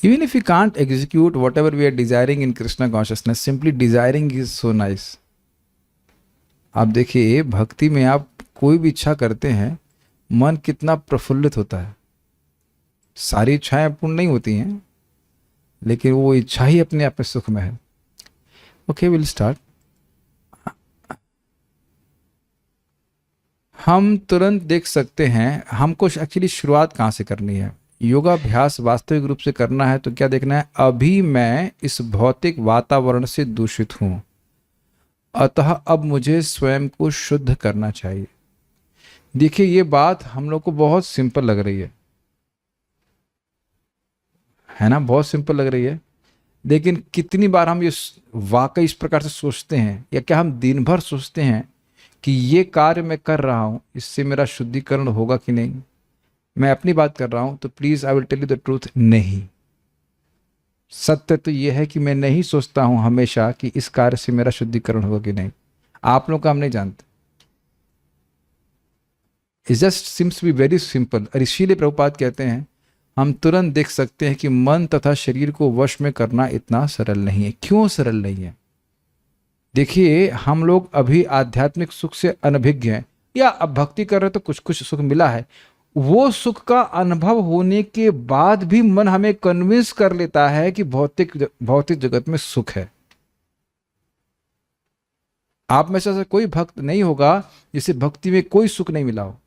Even if we can't execute whatever we are desiring in Krishna consciousness, simply desiring is so nice. आप देखिए भक्ति में आप कोई भी इच्छा करते हैं, मन कितना प्रफुल्लित होता है। सारी इच्छाएं पूर्ण नहीं होती हैं, लेकिन वो इच्छा ही अपने आप में सुख में है। Okay, will start. हम तुरंत देख सकते हैं, हमको एक्चुअली शुरुआत कहाँ से करनी है। योगाभ्यास वास्तविक रूप से करना है तो क्या देखना है, अभी मैं इस भौतिक वातावरण से दूषित हूं, अतः अब मुझे स्वयं को शुद्ध करना चाहिए। देखिए ये बात हम लोग को बहुत सिंपल लग रही है ना, बहुत सिंपल लग रही है, लेकिन कितनी बार हम ये वाकई इस प्रकार से सोचते हैं, या क्या हम दिन भर सोचते हैं कि ये कार्य मैं कर रहा हूं, इससे मेरा शुद्धिकरण होगा कि नहीं। मैं अपनी बात कर रहा हूं तो please I will tell you the truth, नहीं। सत्य तो यह है कि मैं नहीं सोचता हूं हमेशा कि इस कार्य से मेरा शुद्धिकरण होगा कि नहीं। आप लोग का हम नहीं जानते। It just seems be very simple. और इसीलिए प्रभुपाद कहते हैं हम तुरंत देख सकते हैं कि मन तथा शरीर को वश में करना इतना सरल नहीं है। क्यों सरल नहीं है? देखिए हम लोग अभी आध्यात्मिक सुख से अनभिज्ञ हैं, या अब भक्ति कर रहे तो कुछ कुछ सुख मिला है, वो सुख का अनुभव होने के बाद भी मन हमें कन्विंस कर लेता है कि भौतिक जगत में सुख है। आप में से ऐसा कोई भक्त नहीं होगा जिसे भक्ति में कोई सुख नहीं मिला हो।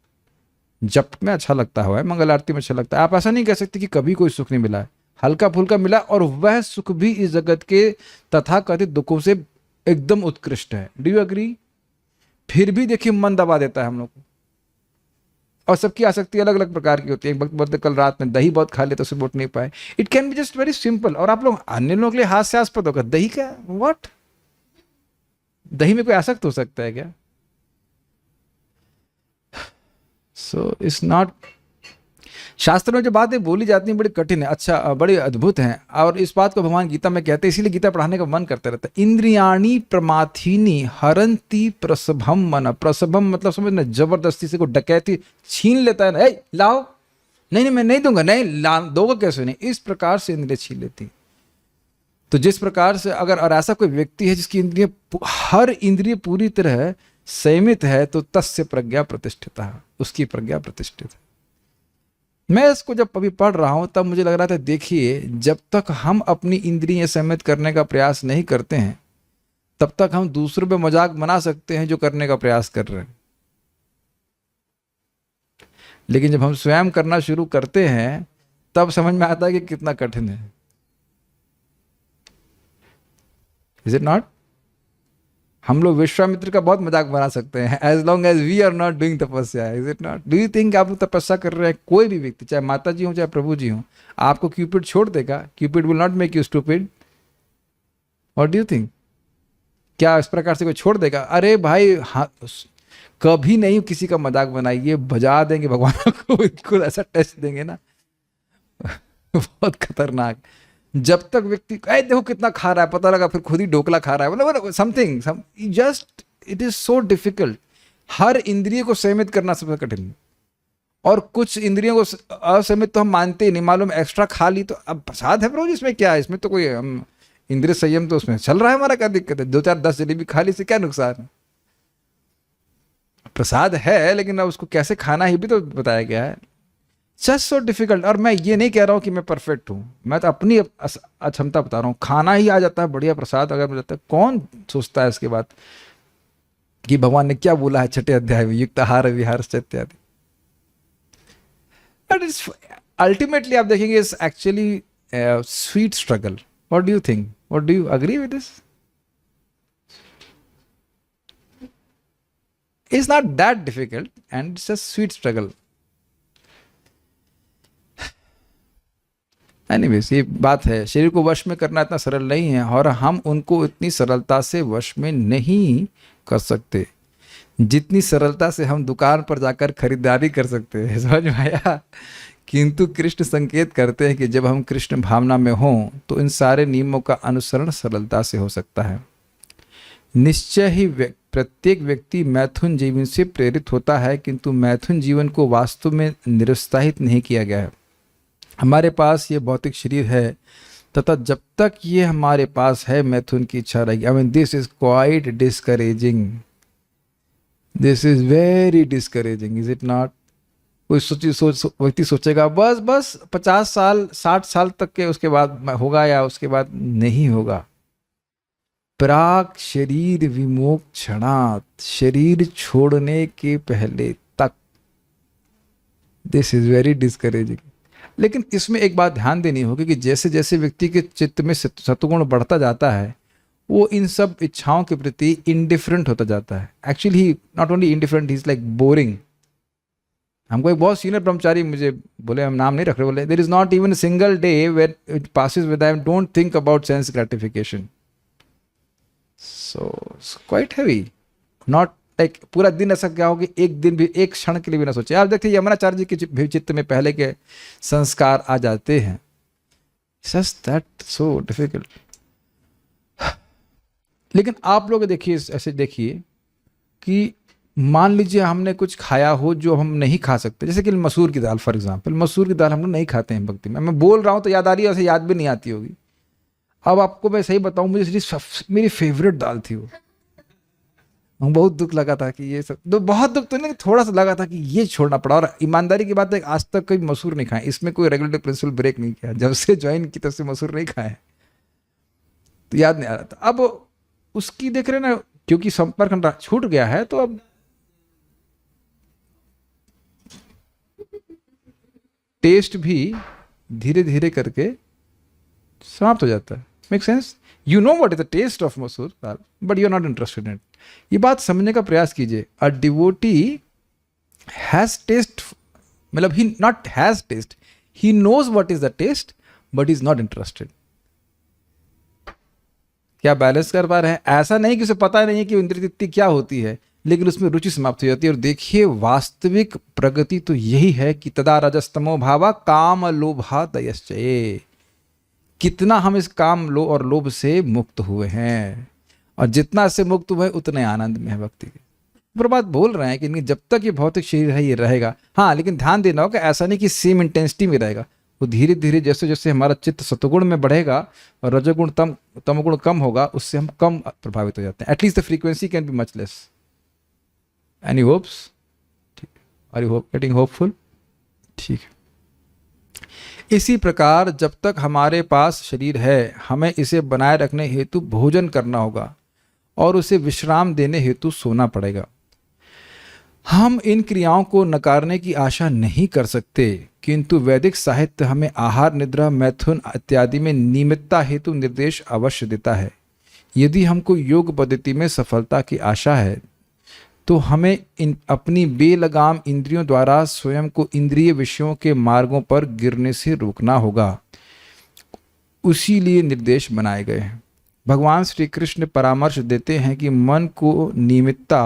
जप में अच्छा लगता है, मंगल आरती में अच्छा लगता है, आप ऐसा नहीं कह सकते कि कभी कोई सुख नहीं मिला है। हल्का फुल्का मिला, और वह सुख भी इस जगत के तथाकथित दुखों से एकदम उत्कृष्ट है। Do you agree? फिर भी देखिए मन दबा देता है हम लोग को, और सबकी आसक्ति अलग अलग प्रकार की होती है। एक वक्त बोलते कल रात में दही बहुत खा लिया तो उसे बोट नहीं पाए। It can be just very simple. और आप लोग अन्य लोगों के लिए हास्यास्पद होगा, दही क्या, व्हाट, दही में कोई आसक्त हो सकता है क्या? So it's not. शास्त्र में जो बातें बोली जाती हैं बड़ी कठिन है, अच्छा बड़ी अद्भुत हैं, और इस बात को भगवान गीता में कहते हैं, इसीलिए गीता पढ़ाने का मन करता रहता है। इंद्रियाणी प्रमाथीनी हरंती प्रसभम मन। प्रसभम मतलब समझना, जबरदस्ती से कोई डकैती छीन लेता है ना, लाओ, नहीं नहीं मैं नहीं दूंगा, नहीं ला दोगे कैसे नहीं, इस प्रकार से इंद्रिय छीन लेती। तो जिस प्रकार से अगर और ऐसा कोई व्यक्ति है जिसकी इंद्रिय हर इंद्रिय पूरी तरह संयमित है, तो तस्य प्रज्ञा प्रतिष्ठिता, उसकी प्रज्ञा प्रतिष्ठित है। मैं इसको जब अभी पढ़ रहा हूं तब मुझे लग रहा था, देखिए जब तक हम अपनी इंद्रियां संयमित करने का प्रयास नहीं करते हैं, तब तक हम दूसरों पे मजाक बना सकते हैं जो करने का प्रयास कर रहे हैं, लेकिन जब हम स्वयं करना शुरू करते हैं तब समझ में आता है कि कितना कठिन है। Is it not? हम लोग विश्वामित्र का बहुत मजाक बना सकते हैं, as long as we are not doing tapasya. Is it not? Do you think आप तपस्या कर रहे हैं, कोई भी व्यक्ति, चाहे माता जी हो चाहे प्रभु जी हो, आपको क्यूपिड छोड़ देगा? Cupid will not make you stupid. What do you think? क्या इस प्रकार से कोई छोड़ देगा? अरे भाई हाँ, कभी नहीं किसी का मजाक बनाइए, बजा देंगे भगवान को, बिल्कुल ऐसा टेस्ट देंगे ना बहुत खतरनाक। जब तक व्यक्ति देखो कितना खा रहा है, पता लगा फिर खुद ही ढोकला खा रहा है, मतलब something just it is so difficult. हर इंद्रिय को संयमित करना सबसे कठिन है, और कुछ इंद्रियों को असंयमित तो हम मानते ही नहीं, मालूम एक्स्ट्रा खा ली तो अब प्रसाद है प्रभु, इसमें क्या है, इसमें तो कोई हम इंद्रिय संयम तो उसमें चल रहा है, हमारा क्या दिक्कत है, 2-4-10 जलेबी खा ली से क्या नुकसान है? प्रसाद है, लेकिन अब उसको कैसे खाना ही भी तो बताया गया है। Just so difficult. और मैं ये नहीं कह रहा हूँ कि मैं परफेक्ट हूँ, मैं तो अपनी अक्षमता बता रहा हूँ। खाना ही आ जाता है बढ़िया प्रसाद अगर मिल जाता है, कौन सोचता है इसके बाद कि भगवान ने क्या बोला है 6 अध्याय में, युक्त आहार विहार इत्यादि। बट इट्स अल्टीमेटली आप देखेंगे it's actually sweet struggle. What do you think? What do you agree with this? It's not that difficult and it's a sweet struggle. Anyways ये बात है, शरीर को वश में करना इतना सरल नहीं है, और हम उनको इतनी सरलता से वश में नहीं कर सकते जितनी सरलता से हम दुकान पर जाकर खरीदारी कर सकते हैं। समझ में आया? किंतु कृष्ण संकेत करते हैं कि जब हम कृष्ण भावना में हों तो इन सारे नियमों का अनुसरण सरलता से हो सकता है। निश्चय ही प्रत्येक व्यक्ति मैथुन जीवन से प्रेरित होता है, किंतु मैथुन जीवन को वास्तव में निरुत्साहित नहीं किया गया है। हमारे पास ये भौतिक शरीर है तथा जब तक ये हमारे पास है मैथुन की इच्छा रहेगी। I mean this is quite discouraging, this is very discouraging, is it not? कोई व्यक्ति सोचेगा बस बस 50 साल 60 साल तक के उसके बाद होगा या उसके बाद नहीं होगा। प्राक शरीर विमोक्षणात्, शरीर छोड़ने के पहले तक, दिस इज वेरी डिस्करेजिंग। लेकिन इसमें एक बात ध्यान देनी होगी कि जैसे जैसे व्यक्ति के चित्त में सत्वगुण बढ़ता जाता है वो इन सब इच्छाओं के प्रति इंडिफरेंट होता जाता है। Actually he not only indifferent, he is like boring. हमको एक बहुत सीनियर ब्रह्मचारी मुझे बोले, हम नाम नहीं रख रहे, बोले there is not even single day when it passes with I don't think about sense gratification. So quite heavy, not like पूरा दिन ऐसा क्या हो कि एक दिन भी, एक क्षण के लिए भी ना सोचे। आप देखिए यमुनाचार्य जी के भी चित्त में पहले के संस्कार आ जाते हैं। Just that so difficult. लेकिन आप लोग देखिए, ऐसे देखिए कि मान लीजिए हमने कुछ खाया हो जो हम नहीं खा सकते, जैसे कि मसूर की दाल फॉर एग्जांपल। मसूर की दाल हम लोग नहीं खाते हैं भक्ति में। मैं बोल रहा हूँ तो याद आ रही है, ऐसे याद भी नहीं आती होगी। अब आपको मैं सही बताऊं, मुझे मेरी फेवरेट दाल थी वो। बहुत दुख लगा था कि ये सब, बहुत दुख तो नहीं, थोड़ा सा लगा था कि ये छोड़ना पड़ा। और ईमानदारी की बात है, आज तक कोई मसूर नहीं खाए, इसमें कोई रेगुलेटरी प्रिंसिपल ब्रेक नहीं किया। जब से ज्वाइन की तब से मसूर नहीं खाए, तो याद नहीं आ रहा था। अब उसकी देख रहे ना, क्योंकि संपर्क छूट गया है तो अब टेस्ट भी धीरे धीरे करके समाप्त हो जाता है। Make sense? You know what is the taste of masoor dal, but you are not interested in it. ये बात समझने का प्रयास कीजिए। अ डिवोटी हैज टेस्ट, मतलब he not has taste, he knows what is the taste but is not interested. क्या balance कर पा रहे हैं? ऐसा नहीं कि उसे पता नहीं है कि इंद्रिय तृप्ति क्या होती है, लेकिन उसमें रुचि समाप्त हो जाती है। और देखिए वास्तविक प्रगति तो यही है कि तदा रजस्तमो भावा काम लोभा दयश्चये। कितना हम इस काम लो और लोभ से मुक्त हुए हैं, और जितना इससे मुक्त हुए उतने आनंद में है भक्ति के। प्रभात बोल रहे हैं कि जब तक ये भौतिक शरीर है ये रहेगा। हाँ, लेकिन ध्यान देना होगा, ऐसा नहीं कि सेम इंटेंसिटी में रहेगा। वो धीरे धीरे जैसे जैसे हमारा चित्त सतगुण में बढ़ेगा और रजोगुण तमगुण कम होगा, उससे हम कम प्रभावित हो जाते हैं। At least the frequency can be much less. Any hopes? Are you getting hopeful? ठीक है। इसी प्रकार जब तक हमारे पास शरीर है हमें इसे बनाए रखने हेतु भोजन करना होगा और उसे विश्राम देने हेतु सोना पड़ेगा। हम इन क्रियाओं को नकारने की आशा नहीं कर सकते, किंतु वैदिक साहित्य हमें आहार, निद्रा, मैथुन इत्यादि में नियमितता हेतु निर्देश अवश्य देता है। यदि हमको योग पद्धति में सफलता की आशा है तो हमें अपनी बेलगाम इंद्रियों द्वारा स्वयं को इंद्रिय विषयों के मार्गों पर गिरने से रोकना होगा। उसी लिए निर्देश बनाए गए हैं। भगवान श्री कृष्ण परामर्श देते हैं कि मन को नियमितता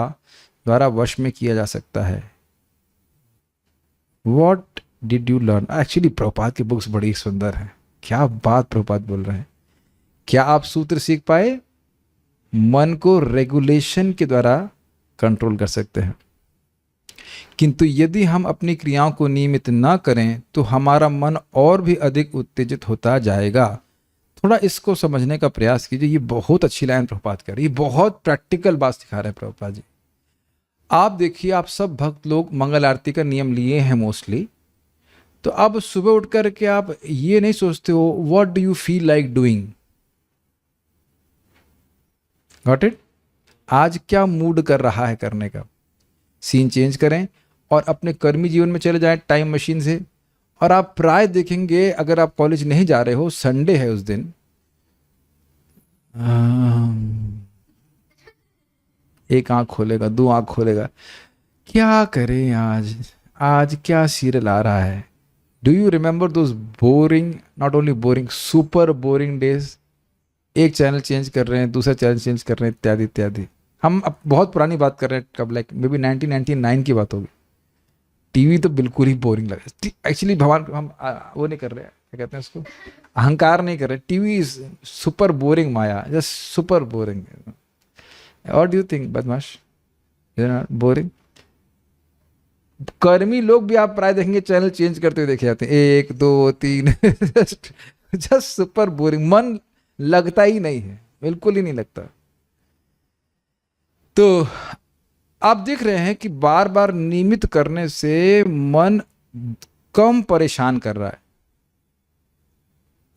द्वारा वश में किया जा सकता है। What did you learn? Actually Prabhupada की बुक्स बड़ी सुंदर हैं। क्या बात प्रभुपाद बोल रहे हैं। क्या आप सूत्र सीख पाए? मन को रेगुलेशन के द्वारा कंट्रोल कर सकते हैं, किंतु यदि हम अपनी क्रियाओं को नियमित न करें तो हमारा मन और भी अधिक उत्तेजित होता जाएगा। थोड़ा इसको समझने का प्रयास कीजिए। ये बहुत अच्छी लाइन प्रभुपाद कर रही है, बहुत प्रैक्टिकल बात सिखा रहे हैं प्रभुपाद जी। आप देखिए, आप सब भक्त लोग मंगल आरती का नियम लिए हैं मोस्टली, तो अब सुबह उठ करके आप ये नहीं सोचते हो what do you feel like doing. Got it? आज क्या मूड कर रहा है करने का, सीन चेंज करें और अपने कर्मी जीवन में चले जाएं टाइम मशीन से। और आप प्राय देखेंगे, अगर आप कॉलेज नहीं जा रहे हो, संडे है उस दिन, एक आंख खोलेगा, दो आंख खोलेगा, क्या करें आज, आज क्या सीरियल आ रहा है। Do you remember those boring, not only boring, super boring days? एक चैनल चेंज कर रहे हैं, दूसरा चैनल चेंज कर रहे हैं, इत्यादि इत्यादि। हम अब बहुत पुरानी बात कर रहे हैं, कब लाइक मे बी 1999 की बात होगी। टीवी तो बिल्कुल ही बोरिंग लगा। एक्चुअली भगवान हम वो नहीं कर रहे हैं, क्या कहते हैं उसको, अहंकार नहीं कर रहे। TV is super boring Maya, just super boring. और डू यू थिंक बदमाश बोरिंग? कर्मी लोग भी आप प्राय देखेंगे चैनल चेंज करते हुए देखे जाते हैं, 1 2 3 जस्ट जस्ट सुपर बोरिंग, मन लगता ही नहीं है, बिल्कुल ही नहीं लगता। तो आप देख रहे हैं कि बार बार नियमित करने से मन कम परेशान कर रहा है।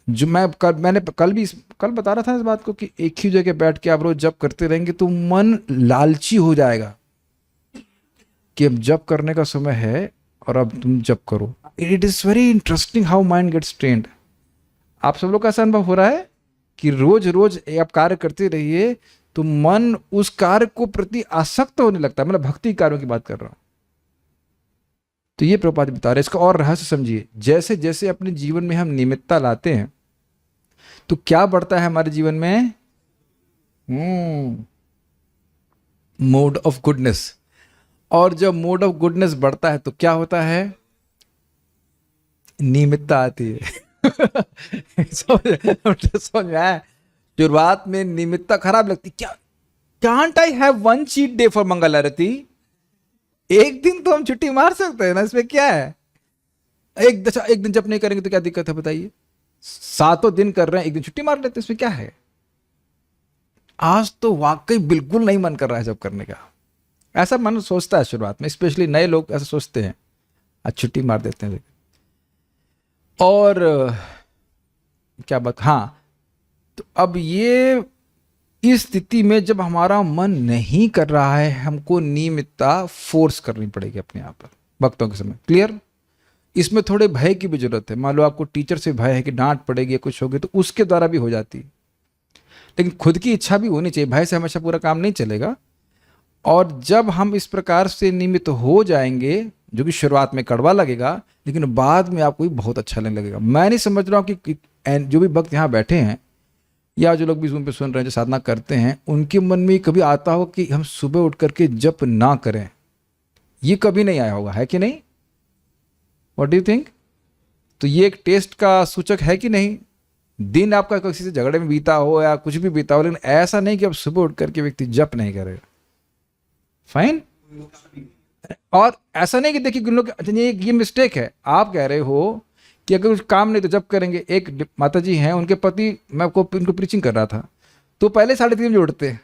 जो मैंने कल बता रहा था इस बात को कि एक ही जगह बैठ के आप रोज जप करते रहेंगे तो मन लालची हो जाएगा कि अब जप करने का समय है और अब तुम जप करो। It is very interesting how mind gets trained. आप सब लोग का ऐसा अनुभव हो रहा है कि रोज रोज आप कार्य करते रहिए तो मन उस कार्य को प्रति आसक्त होने लगता है। मतलब भक्ति कार्यों की बात कर रहा हूं। तो ये प्रभुपाद बता रहे हैं, इसका और रहस्य समझिए। जैसे जैसे अपने जीवन में हम नियमितता लाते हैं तो क्या बढ़ता है हमारे जीवन में? Mode of goodness. और जब मोड ऑफ गुडनेस बढ़ता है तो क्या होता है? नियमितता आती है। समझ में आया? शुरुआत में नियमितता खराब लगती, क्या can't I have one cheat day for mangal aarti? एक दिन तो हम छुट्टी मार सकते हैं ना, इसमें क्या है? एक दिन जब नहीं करेंगे तो क्या दिक्कत है बताइए? 7 दिन कर रहे हैं, एक दिन छुट्टी मार लेते हैं, इसमें क्या है? आज तो वाकई बिल्कुल नहीं मन कर रहा है जब करने का, ऐसा मन सोचता है शुरुआत में। स्पेशली नए लोग ऐसा सोचते हैं, आज छुट्टी मार देते हैं। और क्या बात, हाँ, तो अब ये इस स्थिति में जब हमारा मन नहीं कर रहा है, हमको नियमितता फोर्स करनी पड़ेगी अपने आप पर भक्तों के समय। क्लियर? इसमें थोड़े भय की भी जरूरत है। मान लो आपको टीचर से भय है कि डांट पड़ेगी या कुछ होगी, तो उसके द्वारा भी हो जाती है। लेकिन खुद की इच्छा भी होनी चाहिए, भय से हमेशा पूरा काम नहीं चलेगा। और जब हम इस प्रकार से नियमित हो जाएंगे, जो कि शुरुआत में कड़वा लगेगा लेकिन बाद में आपको भी बहुत अच्छा लगने लगेगा। मैं नहीं समझ रहा हूँ कि जो भी भक्त यहाँ बैठे हैं या जो लोग भी ज़ूम पे सुन रहे हैं, जो साधना करते हैं, उनके मन में कभी आता हो कि हम सुबह उठ करके जप ना करें। ये कभी नहीं आया होगा, है कि नहीं? What do you think? तो ये एक टेस्ट का सूचक है कि नहीं? दिन आपका किसी से झगड़े में बीता हो या कुछ भी बीता हो, लेकिन ऐसा नहीं कि अब सुबह उठ करके व्यक्ति जप नहीं करेगा। फाइन। और ऐसा नहीं कि देखिए कुछ लोग, ये मिस्टेक है। आप कह रहे हो कि अगर कुछ काम नहीं तो जब करेंगे। एक माता जी हैं, उनके पति, मैं आपको उनको प्रीचिंग कर रहा था, तो पहले 3:30 बजे उठते हैं,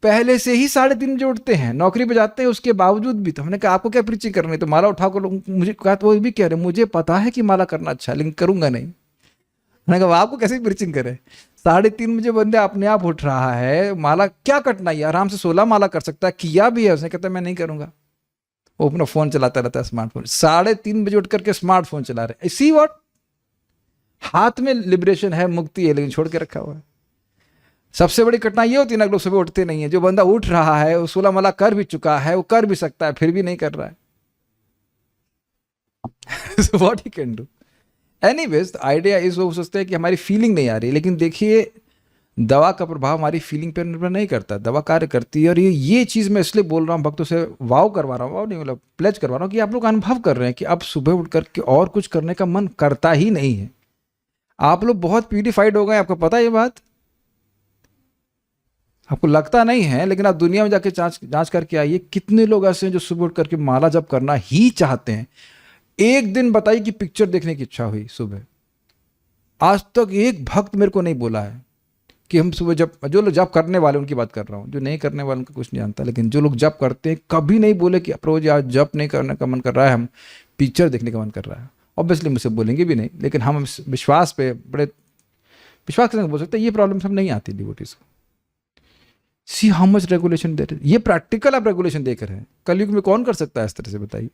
पहले से ही 3:30 बजे उठते हैं, नौकरी पे जाते हैं, उसके बावजूद भी। तो हमने कहा आपको क्या प्रीचिंग करनी, तो माला उठाओ करो। मुझे कहा, तो वो भी कह रहे मुझे पता है कि माला करना अच्छा है लेकिन करूंगा नहीं। मैंने कहा आपको कैसे प्रीचिंग करे? 3:30 बजे बंदे अपने आप उठ रहा है, माला क्या कटना है, आराम से 16 माला कर सकता है, किया भी है उसने। कहता है मैं नहीं करूंगा। वो अपना फोन चलाता रहता है, स्मार्टफोन। 3:30 बजे उठ करके स्मार्टफोन चला रहे। See what? हाथ में लिबरेशन है, मुक्ति है, लेकिन छोड़ के रखा हुआ है। सबसे बड़ी कठिनाई ये होती है ना, लोग सुबह उठते नहीं है। जो बंदा उठ रहा है, वो 16 माला कर भी चुका है, वो कर भी सकता है, फिर भी नहीं कर रहा है। So what he can do? Anyways, the idea is, वो सोचते हैं कि हमारी फीलिंग नहीं आ रही। लेकिन देखिए, दवा का प्रभाव हमारी फीलिंग पर निर्भर नहीं करता, दवा कार्य करती है। और ये चीज़ मैं इसलिए बोल रहा हूँ, भक्तों से वाव करवा रहा हूँ, वाव नहीं मतलब प्लेज करवा रहा हूँ, कि आप लोग अनुभव कर रहे हैं कि अब सुबह उठ करके और कुछ करने का मन करता ही नहीं है। आप लोग बहुत प्यूरिफाइड हो गए, आपको पता है ये बात? आपको लगता नहीं है, लेकिन आप दुनिया में जाके जांच करके आइए, कितने लोग ऐसे हैं जो सुबह उठ करके माला जप करना ही चाहते हैं। एक दिन बताइए कि पिक्चर देखने की इच्छा हुई सुबह। आज तक एक भक्त मेरे को नहीं बोला है कि हम सुबह जब, जो लोग जप करने वाले उनकी बात कर रहा हूँ, जो नहीं करने वाले उनका कुछ नहीं जानता, लेकिन जो लोग जप करते हैं कभी नहीं बोले कि रोज आज जप नहीं करने का मन कर रहा है, हम पिक्चर देखने का मन कर रहा है। ऑब्वियसली मुझसे बोलेंगे भी नहीं, लेकिन हम विश्वास पे बड़े विश्वास के साथ बोल सकते हैं ये प्रॉब्लम सब नहीं आती डिवोटीज को। सी हाउ मच रेगुलेशन देते, ये प्रैक्टिकल आप रेगुलेशन देख रहे हैं। कलयुग में कौन कर सकता है इस तरह से, बताइए?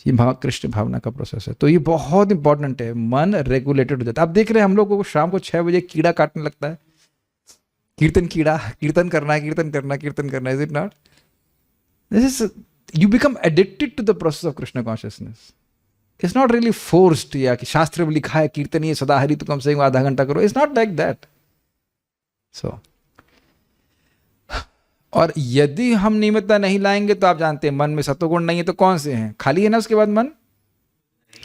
ये कृष्ण भावना का प्रोसेस है। तो ये बहुत इंपॉर्टेंट है, मन रेगुलेटेड हो जाता है। आप देख रहे हैं हम लोगों को शाम को 6 बजे कीड़ा काटने लगता है, कीर्तन कीड़ा, कीर्तन करना है, कीर्तन करना है, कीर्तन करना है। Is it not? This is, you become addicted to the process of Krishna consciousness. It's not really forced, या कि शास्त्र में लिखा है कीर्तन ये सदा हरि तो कम से कम आधा घंटा करो। It's not like that. So और यदि हम नियमितता नहीं लाएंगे तो आप जानते हैं मन में सत्वगुण नहीं है तो कौन से हैं? खाली है ना उसके बाद मन,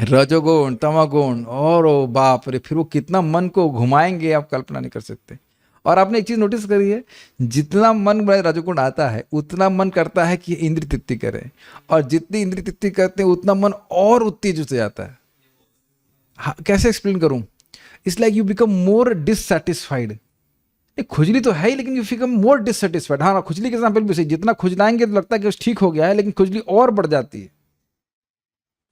रजोगुण, तमोगुण, और ओ बाप रे, फिर वो कितना मन को घुमाएंगे आप कल्पना नहीं कर सकते। और आपने एक चीज नोटिस करी है, जितना मन में रजोगुण आता है उतना मन करता है कि इंद्रिय तृप्ति करें, और जितनी इंद्रिय तृप्ति करते हैं उतना मन और उत्तेजित हो जाता है। हाँ, कैसे एक्सप्लेन करूं? It's like you become more dissatisfied. खुजली तो है ही, लेकिन यू बिकम मोर डिससेटिस्फाइड। हाँ, खुजली के एग्जाम्पल भी सही, जितना खुजलाएंगे तो लगता है कि ठीक हो गया है, लेकिन खुजली और बढ़ जाती है।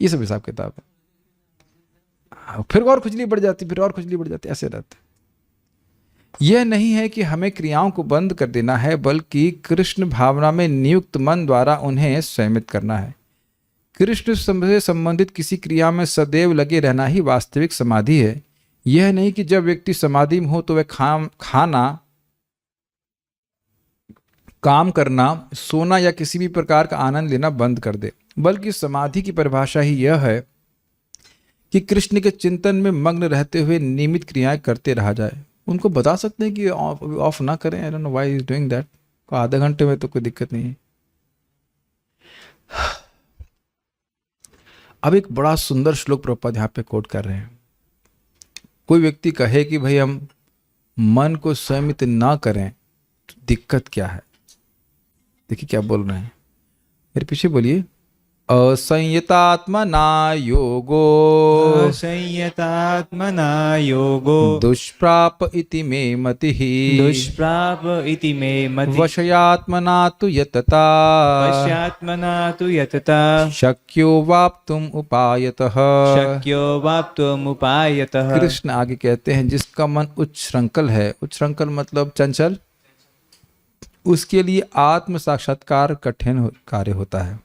ये सब हिसाब किताब है। फिर और खुजली बढ़ जाती, फिर और खुजली बढ़ जाती, ऐसे रहता है। यह नहीं है कि हमें क्रियाओं को बंद कर देना है, बल्कि कृष्ण भावना में नियुक्त मन द्वारा उन्हें संयमित करना है। कृष्ण से संबंधित किसी क्रिया में सदैव लगे रहना ही वास्तविक समाधि है। यह नहीं कि जब व्यक्ति समाधि में हो तो वह खाना, काम करना, सोना या किसी भी प्रकार का आनंद लेना बंद कर दे, बल्कि समाधि की परिभाषा ही यह है कि कृष्ण के चिंतन में मग्न रहते हुए नियमित क्रियाएं करते रहा जाए। उनको बता सकते हैं कि ऑफ ना करें, आई don't know why is doing that. आधे घंटे में तो कोई दिक्कत नहीं है। अब एक बड़ा सुंदर श्लोक प्रभुपाद यहाँ पे कोट कर रहे हैं। कोई व्यक्ति कहे कि भाई हम मन को संयमित ना करें तो दिक्कत क्या है? देखिए क्या बोल रहे हैं, मेरे पीछे बोलिए। असंयतात्मना योगो, असंयतात्मना योगो, दुष्प्राप इति मे मतिः, दुष्प्राप इति मे मतिः, वशयात्मना तु यतता, वश्यात्मना तु यतता, शक्यो वाप्तुम उपायतः, शक्यो वाप्तुम उपायतः। कृष्ण आगे कहते हैं, जिसका मन उच्छृंखल है, उच्छृंखल मतलब चंचल, उसके लिए आत्म साक्षात्कार कठिन कार्य होता है।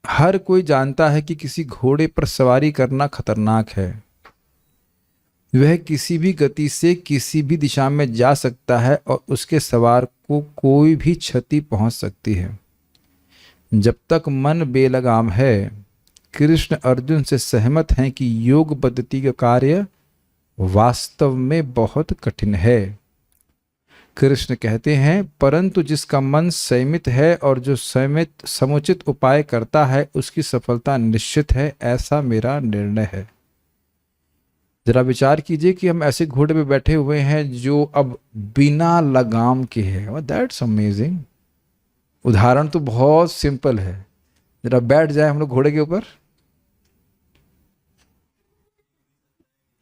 हर कोई जानता है कि किसी घोड़े पर सवारी करना खतरनाक है। वह किसी भी गति से किसी भी दिशा में जा सकता है और उसके सवार को कोई भी क्षति पहुंच सकती है। जब तक मन बेलगाम है, कृष्ण अर्जुन से सहमत हैं कि योग पद्धति का कार्य वास्तव में बहुत कठिन है। कृष्ण कहते हैं, परंतु जिसका मन संयमित है और जो संयमित समुचित उपाय करता है उसकी सफलता निश्चित है, ऐसा मेरा निर्णय है। जरा विचार कीजिए कि हम ऐसे घोड़े पे बैठे हुए हैं जो अब बिना लगाम के है। That's amazing. उदाहरण तो बहुत सिंपल है, जरा बैठ जाए हम लोग घोड़े के ऊपर,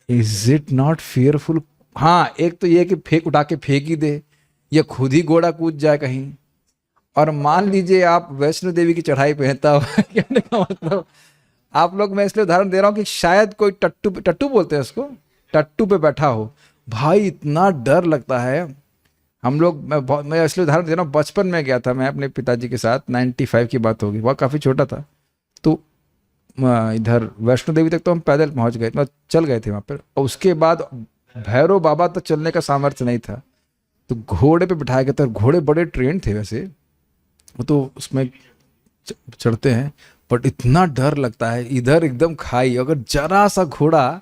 इज इट नॉट फियरफुल? हाँ, एक तो ये कि उठा के फेंक ही दे या खुद ही घोड़ा कूद जाए कहीं। और मान लीजिए आप वैष्णो देवी की चढ़ाई पे हैं, तब कहने का मतलब, आप लोग, मैं इसलिए उदाहरण दे रहा हूँ कि शायद कोई टट्टू बोलते हैं उसको, टट्टू पे बैठा हो, भाई इतना डर लगता है। हम लोग, मैं इसलिए उदाहरण दे रहा हूँ, बचपन में गया था मैं अपने पिताजी के साथ, 95 की बात होगी, वह काफ़ी छोटा था, तो इधर वैष्णो देवी तक तो हम पैदल पहुंच गए, मतलब चल गए थे वहाँ पर। और उसके बाद भैरव बाबा तक चलने का सामर्थ्य नहीं था, तो घोड़े पे बिठाया गया था। घोड़े बड़े ट्रेन थे वैसे, वो तो उसमें चढ़ते हैं, बट इतना डर लगता है। इधर एकदम खाई, अगर जरा सा घोड़ा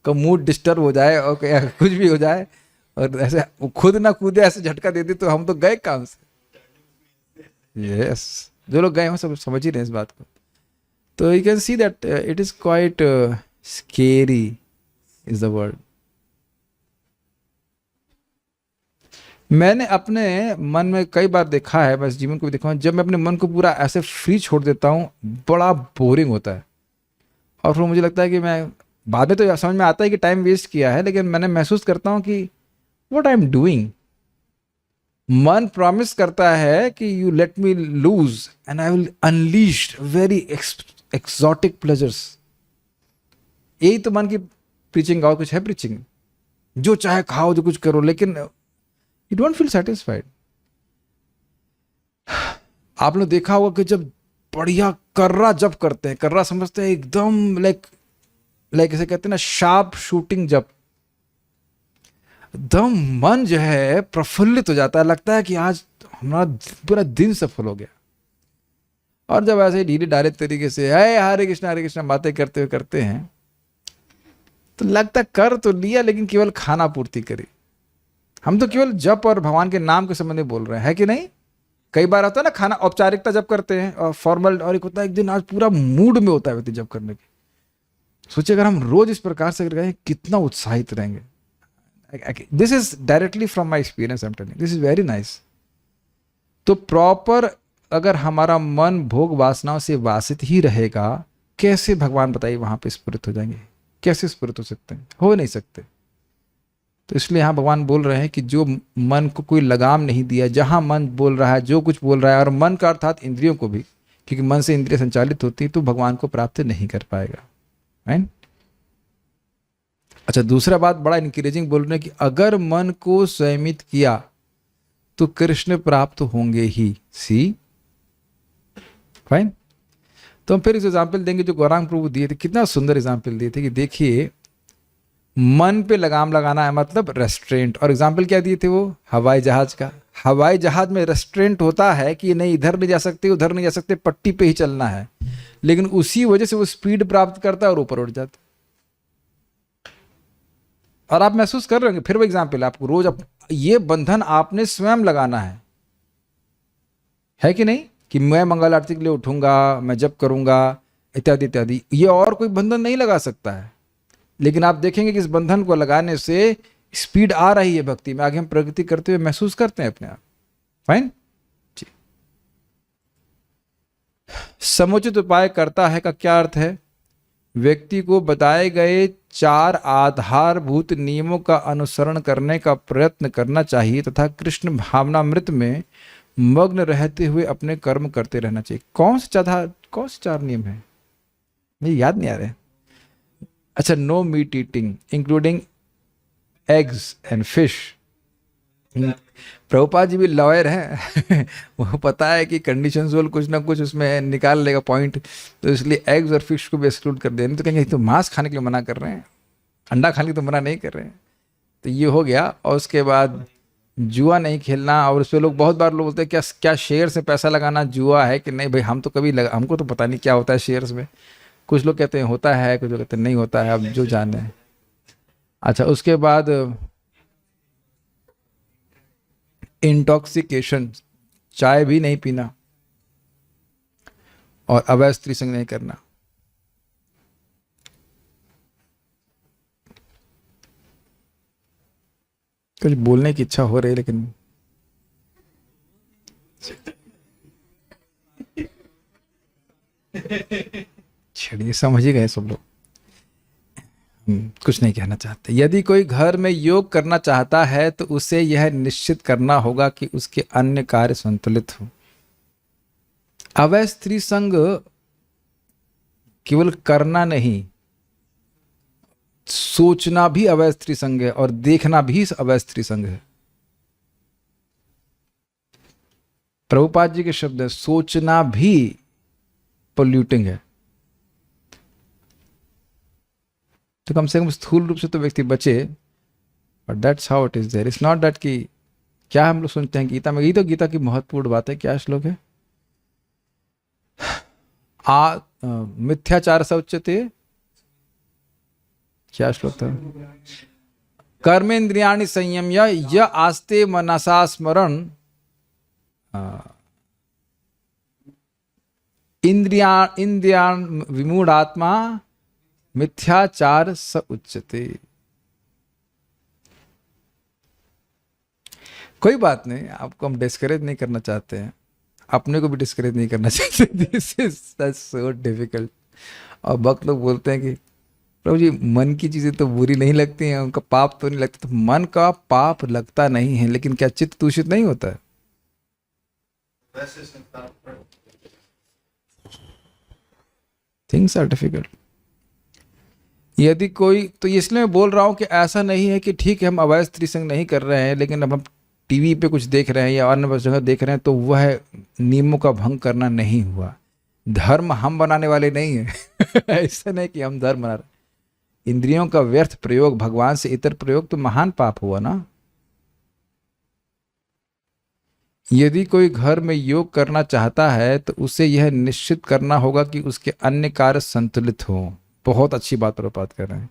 का मूड डिस्टर्ब हो जाए और कुछ भी हो जाए और ऐसे वो खुद ना कूदे, ऐसे झटका दे दे, तो हम तो गए काम से। यस, जो लोग गए हो सब समझ ही रहे इस बात को। तो you can see that it is quite scary is the word. मैंने अपने मन में कई बार देखा है, बस जीवन को भी देखा हूँ, जब मैं अपने मन को पूरा ऐसे फ्री छोड़ देता हूँ, बड़ा बोरिंग होता है। और फिर मुझे लगता है कि मैं बाद में तो समझ में आता है कि टाइम वेस्ट किया है, लेकिन मैंने महसूस करता हूँ कि व्हाट आई एम डूइंग। मन प्रॉमिस करता है कि you let me loose and I will unleash very exotic pleasures. यही तो मन की प्रीचिंग, और कुछ है प्रीचिंग? जो चाहे खाओ, जो कुछ करो, लेकिन यू डोंट फील सेटिस्फाइड। आपने देखा होगा कि जब बढ़िया कर्रा जप करते हैं, कर्रा समझते हैं एकदम लाइक ऐसे कहते हैं ना, शार्प शूटिंग जप, एकदम मन जो है प्रफुल्लित हो जाता है, लगता है कि आज हमारा पूरा दिन सफल हो गया। और जब ऐसे ढीले डायरेक्ट तरीके से हरे कृष्णा बातें करते हैं, तो लगता कर तो लिया, लेकिन केवल खाना पूर्ति करी। हम तो केवल जप और भगवान के नाम के संबंध में बोल रहे हैं, है कि नहीं? कई बार होता है ना, खाना औपचारिकता जब करते हैं और फॉर्मल, और एक होता है एक दिन आज पूरा मूड में होता है व्यक्ति जब करने के, सोचिए अगर हम रोज इस प्रकार से करें कितना उत्साहित रहेंगे. This is directly from my experience, I am telling, this is very nice. तो प्रॉपर अगर हमारा मन भोग वासनाओं से वासित ही रहेगा, कैसे भगवान बताइए वहां पे स्फुरित हो जाएंगे? कैसे स्फुरित हो सकते हैं? हो नहीं सकते. तो इसलिए यहाँ भगवान बोल रहे हैं कि जो मन को कोई लगाम नहीं दिया, जहां मन बोल रहा है, जो कुछ बोल रहा है, और मन का अर्थात इंद्रियों को भी, क्योंकि मन से इंद्रिय संचालित होती है, तो भगवान को प्राप्त नहीं कर पाएगा. राइट. अच्छा, दूसरा बात बड़ा इंकरेजिंग बोल रहे हैं कि अगर मन को संयमित किया तो कृष्ण प्राप्त होंगे ही. सी फाइन. तो हम फिर इस एग्जाम्पल देंगे जो गौरांग प्रभु दिए थे. कितना सुंदर एग्जाम्पल दिए थे कि देखिए मन पे लगाम लगाना है मतलब रेस्ट्रेंट. और एग्जाम्पल क्या दिए थे वो? हवाई जहाज का. हवाई जहाज में रेस्ट्रेंट होता है कि नहीं इधर नहीं जा सकते, उधर नहीं जा सकते, पट्टी पे ही चलना है, लेकिन उसी वजह से वो स्पीड प्राप्त करता है और ऊपर उड़ जाता है. और आप महसूस कर रहे होंगे, फिर वो एग्जाम्पल आपको रोज ये बंधन आपने स्वयं लगाना है कि नहीं? कि मैं मंगल आरती के लिए उठूंगा, मैं जप करूंगा, इत्यादि इत्यादि. ये और कोई बंधन नहीं लगा सकता है. लेकिन आप देखेंगे कि इस बंधन को लगाने से स्पीड आ रही है भक्ति में, आगे हम प्रगति करते हुए महसूस करते हैं अपने आप. फाइन. समुचित उपाय करता है का क्या अर्थ है? व्यक्ति को बताए गए 4 आधारभूत नियमों का अनुसरण करने का प्रयत्न करना चाहिए तथा कृष्ण भावनामृत में मग्न रहते हुए अपने कर्म करते रहना चाहिए. कौन से 4 नियम है? मुझे याद नहीं आ रहे. अच्छा, no meat eating including eggs and fish. Prabhupada ji भी लॉयर हैं वो पता है कि कंडीशंस वाल कुछ ना कुछ उसमें निकाल लेगा पॉइंट, तो इसलिए एग्स और फिश को भी एक्सक्लूड कर दें. तो कहेंगे तो मांस खाने के लिए मना कर रहे हैं, अंडा खाने के लिए तो मना नहीं कर रहे हैं. तो ये हो गया. और उसके बाद जुआ नहीं खेलना. और उस पर लोग बहुत बार लोग बोलते हैं क्या शेयर से पैसा लगाना जुआ है कि नहीं? भाई हम तो कभी हमको तो पता नहीं क्या होता है शेयर्स में. कुछ लोग कहते हैं होता है, कुछ लोग कहते हैं नहीं होता है, अब जो जाने. अच्छा, उसके बाद इंटॉक्सिकेशन, चाय भी नहीं पीना और अवैध स्त्री संग नहीं करना. कुछ बोलने की इच्छा हो रही है लेकिन छड़िए, समझ ही गए सब लोग. कुछ नहीं कहना चाहते. यदि कोई घर में योग करना चाहता है तो उसे यह निश्चित करना होगा कि उसके अन्य कार्य संतुलित हो. अवैध स्त्री संग केवल करना नहीं, सोचना भी अवैध स्त्री संग है और देखना भी अवैध स्त्री संग है. प्रभुपाद जी के शब्द है, सोचना भी पोल्यूटिंग है. तो कम से कम स्थूल रूप से तो व्यक्ति बचे. But that's how it is there. It's not that कि क्या हम लोग सुनते हैं गीता में, गीता की महत्वपूर्ण बात है. क्या श्लोक है? मिथ्याचार से उच्यते. क्या श्लोक था? कर्मेंद्रियाणि संयम्य य आस्ते मनसा स्मरण इंद्रियाण विमूढ़ात्मा मिथ्याचार स उच्यते. कोई बात नहीं, आपको हम डिस्करेज नहीं करना चाहते हैं, अपने को भी डिस्करेज नहीं करना चाहते. This is so difficult. और भक्त लोग बोलते हैं कि प्रभु जी मन की चीजें तो बुरी नहीं लगती हैं, उनका पाप तो नहीं लगता. तो मन का पाप लगता नहीं है, लेकिन क्या चित्त दूषित नहीं होता है? Things are difficult. यदि कोई, तो इसलिए मैं बोल रहा हूं कि ऐसा नहीं है कि ठीक है हम अवैध स्त्री संग नहीं कर रहे हैं, लेकिन अब हम टीवी पे कुछ देख रहे हैं या अन्य जगह देख रहे हैं तो वह नियमों का भंग करना नहीं हुआ. धर्म हम बनाने वाले नहीं है ऐसा नहीं कि हम धर्म बना रहे. इंद्रियों का व्यर्थ प्रयोग, भगवान से इतर प्रयोग तो महान पाप हुआ ना. यदि कोई घर में योग करना चाहता है तो उसे यह निश्चित करना होगा कि उसके अन्य कार्य संतुलित हो. बहुत अच्छी बात प्रभुपाद कर रहे हैं.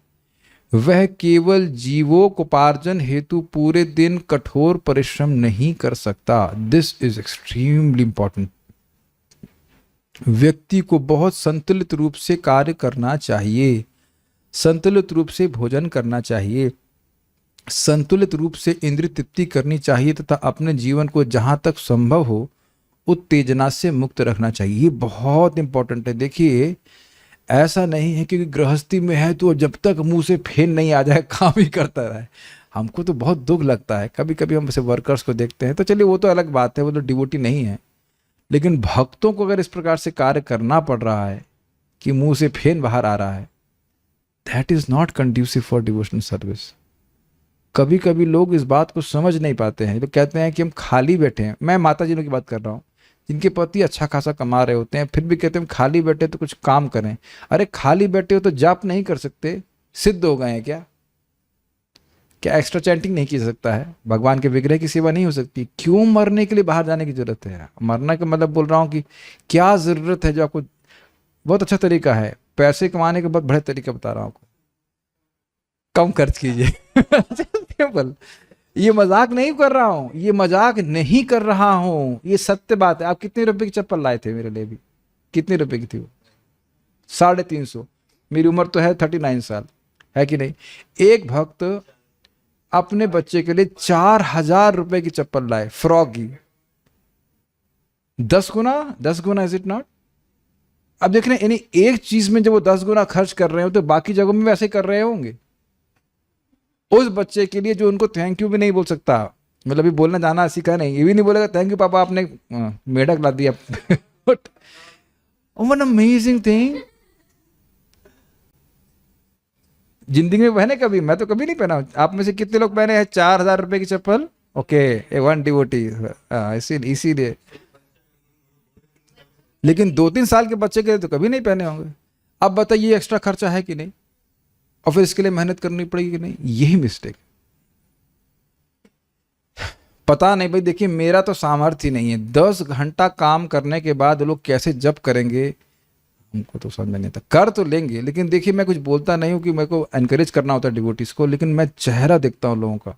वह केवल जीवोपार्जन हेतु पूरे दिन कठोर परिश्रम नहीं कर सकता. This is extremely important. व्यक्ति को बहुत संतुलित रूप से कार्य करना चाहिए. संतुलित रूप से भोजन करना चाहिए, संतुलित रूप से इंद्रिय तृप्ति करनी चाहिए तथा अपने जीवन को जहाँ तक संभव हो उत्तेजना से मुक्त रखना चाहिए। ये बहुत इंपॉर्टेंट है। देखिए, ऐसा नहीं है कि गृहस्थी में है तो जब तक मुंह से फेन नहीं आ जाए काम ही करता रहे। हमको तो बहुत दुख लगता है, कभी कभी हम ऐसे वर्कर्स को देखते हैं, तो चलिए वो तो अलग बात है, वो तो डिवोटी नहीं है, लेकिन भक्तों को अगर इस प्रकार से कार्य करना पड़ रहा है कि मुंह से फेन बाहर आ रहा है, that is not conducive for devotional service. कभी कभी लोग इस बात को समझ नहीं पाते हैं, तो कहते हैं कि हम खाली बैठे हैं। मैं माता जी की बात कर रहा हूँ, जिनके पति अच्छा खासा कमा रहे होते हैं, फिर भी कहते हैं हम खाली बैठे तो कुछ काम करें। अरे खाली बैठे हो तो जाप नहीं कर सकते, सिद्ध हो गए हैं क्या? क्या एक्स्ट्रा चैंटिंग नहीं की सकता है? भगवान के विग्रह की सेवा नहीं हो सकती? क्यों मरने के लिए बाहर जाने की जरूरत है? मरना का मतलब बोल रहा हूँ कि क्या जरूरत है जो आपको, बहुत अच्छा तरीका है पैसे कमाने का, बहुत बड़े तरीका बता रहा हूँ आपको, कम खर्च कीजिए। सिंपल। ये मजाक नहीं कर रहा हूं, ये मजाक नहीं कर रहा हूं, ये सत्य बात है। आप कितने रुपए की चप्पल लाए थे मेरे लिए भी? कितने रुपए की थी वो? 350। मेरी उम्र तो है 39 साल, है कि नहीं? एक भक्त अपने बच्चे के लिए 4000 रुपए की चप्पल लाए, फ्रॉक की। 10 गुना, 10 गुना, इज इट नॉट? अब देख रहे हैं, यानी एक चीज में जब वो 10 गुना खर्च कर रहे हो तो बाकी जगहों में वैसे कर रहे होंगे। उस बच्चे के लिए जो उनको थैंक यू भी नहीं बोल सकता, मतलब अभी बोलना जाना सीखा नहीं, ये भी नहीं बोलेगा थैंक यू पापा आपने मेढक ला दिया। One amazing thing. जिंदगी में पहने कभी? मैं तो कभी नहीं पहना। आप में से कितने लोग पहने हैं 4000 रुपए की चप्पल? ओके, वन डिवोटी, इसीलिए। लेकिन 2-3 साल के बच्चे के लिए तो कभी नहीं पहने होंगे। अब बताइए एक्स्ट्रा खर्चा है कि नहीं, और फिर इसके लिए मेहनत करनी पड़ेगी कि नहीं? यही मिस्टेक। पता नहीं भाई, देखिए मेरा तो सामर्थ्य ही नहीं है। 10 घंटा काम करने के बाद लोग कैसे जप करेंगे, हमको तो समझ में नहीं आता। कर तो लेंगे, लेकिन देखिए मैं कुछ बोलता नहीं हूं कि मेरे को एनकरेज करना होता है डिवोटीज को, लेकिन मैं चेहरा देखता हूं लोगों का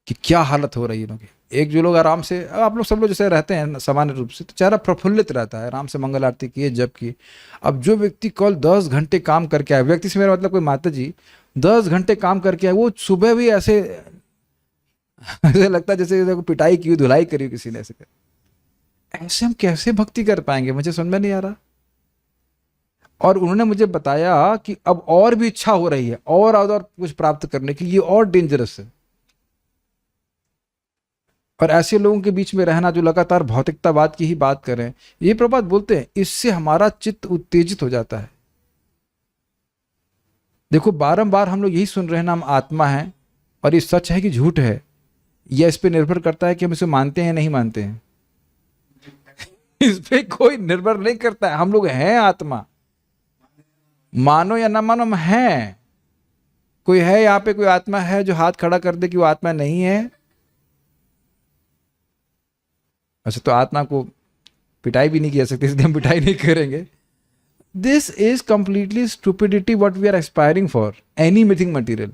कि क्या हालत हो रही है लोगों की। एक जो लोग आराम से, आप लोग सब लोग जैसे रहते हैं सामान्य रूप से, तो चेहरा प्रफुल्लित रहता है, आराम से मंगल आरती किए, जप किए। अब जो व्यक्ति कल 10 घंटे काम करके आए, व्यक्ति से मेरा मतलब कोई माता जी 10 घंटे काम करके आए, वो सुबह भी ऐसे ऐसे लगता है जैसे पिटाई की, धुलाई करी किसी ने। ऐसे हम कैसे भक्ति कर पाएंगे? मुझे समझ में नहीं आ रहा। और उन्होंने मुझे बताया कि अब और भी इच्छा हो रही है और कुछ प्राप्त करने की, ये और डेंजरस है। और ऐसे लोगों के बीच में रहना जो लगातार भौतिकतावाद की ही बात करें, ये प्रभात बोलते हैं, इससे हमारा चित्त उत्तेजित हो जाता है। देखो बारंबार हम लोग यही सुन रहे हैं ना, हम आत्मा हैं, और ये सच है कि झूठ है, यह इस पे निर्भर करता है कि हम इसे मानते हैं नहीं मानते हैं। इस पे कोई निर्भर नहीं करता है। हम लोग हैं आत्मा, मानो या ना मानो हम हैं। कोई है यहां पे, कोई आत्मा है जो हाथ खड़ा कर दे कि वो आत्मा नहीं है? अच्छा, तो आत्मा को पिटाई भी नहीं की जा सकती, इसलिए हम पिटाई नहीं करेंगे। This is completely stupidity what we are aspiring for, any मिथिंग मटीरियल।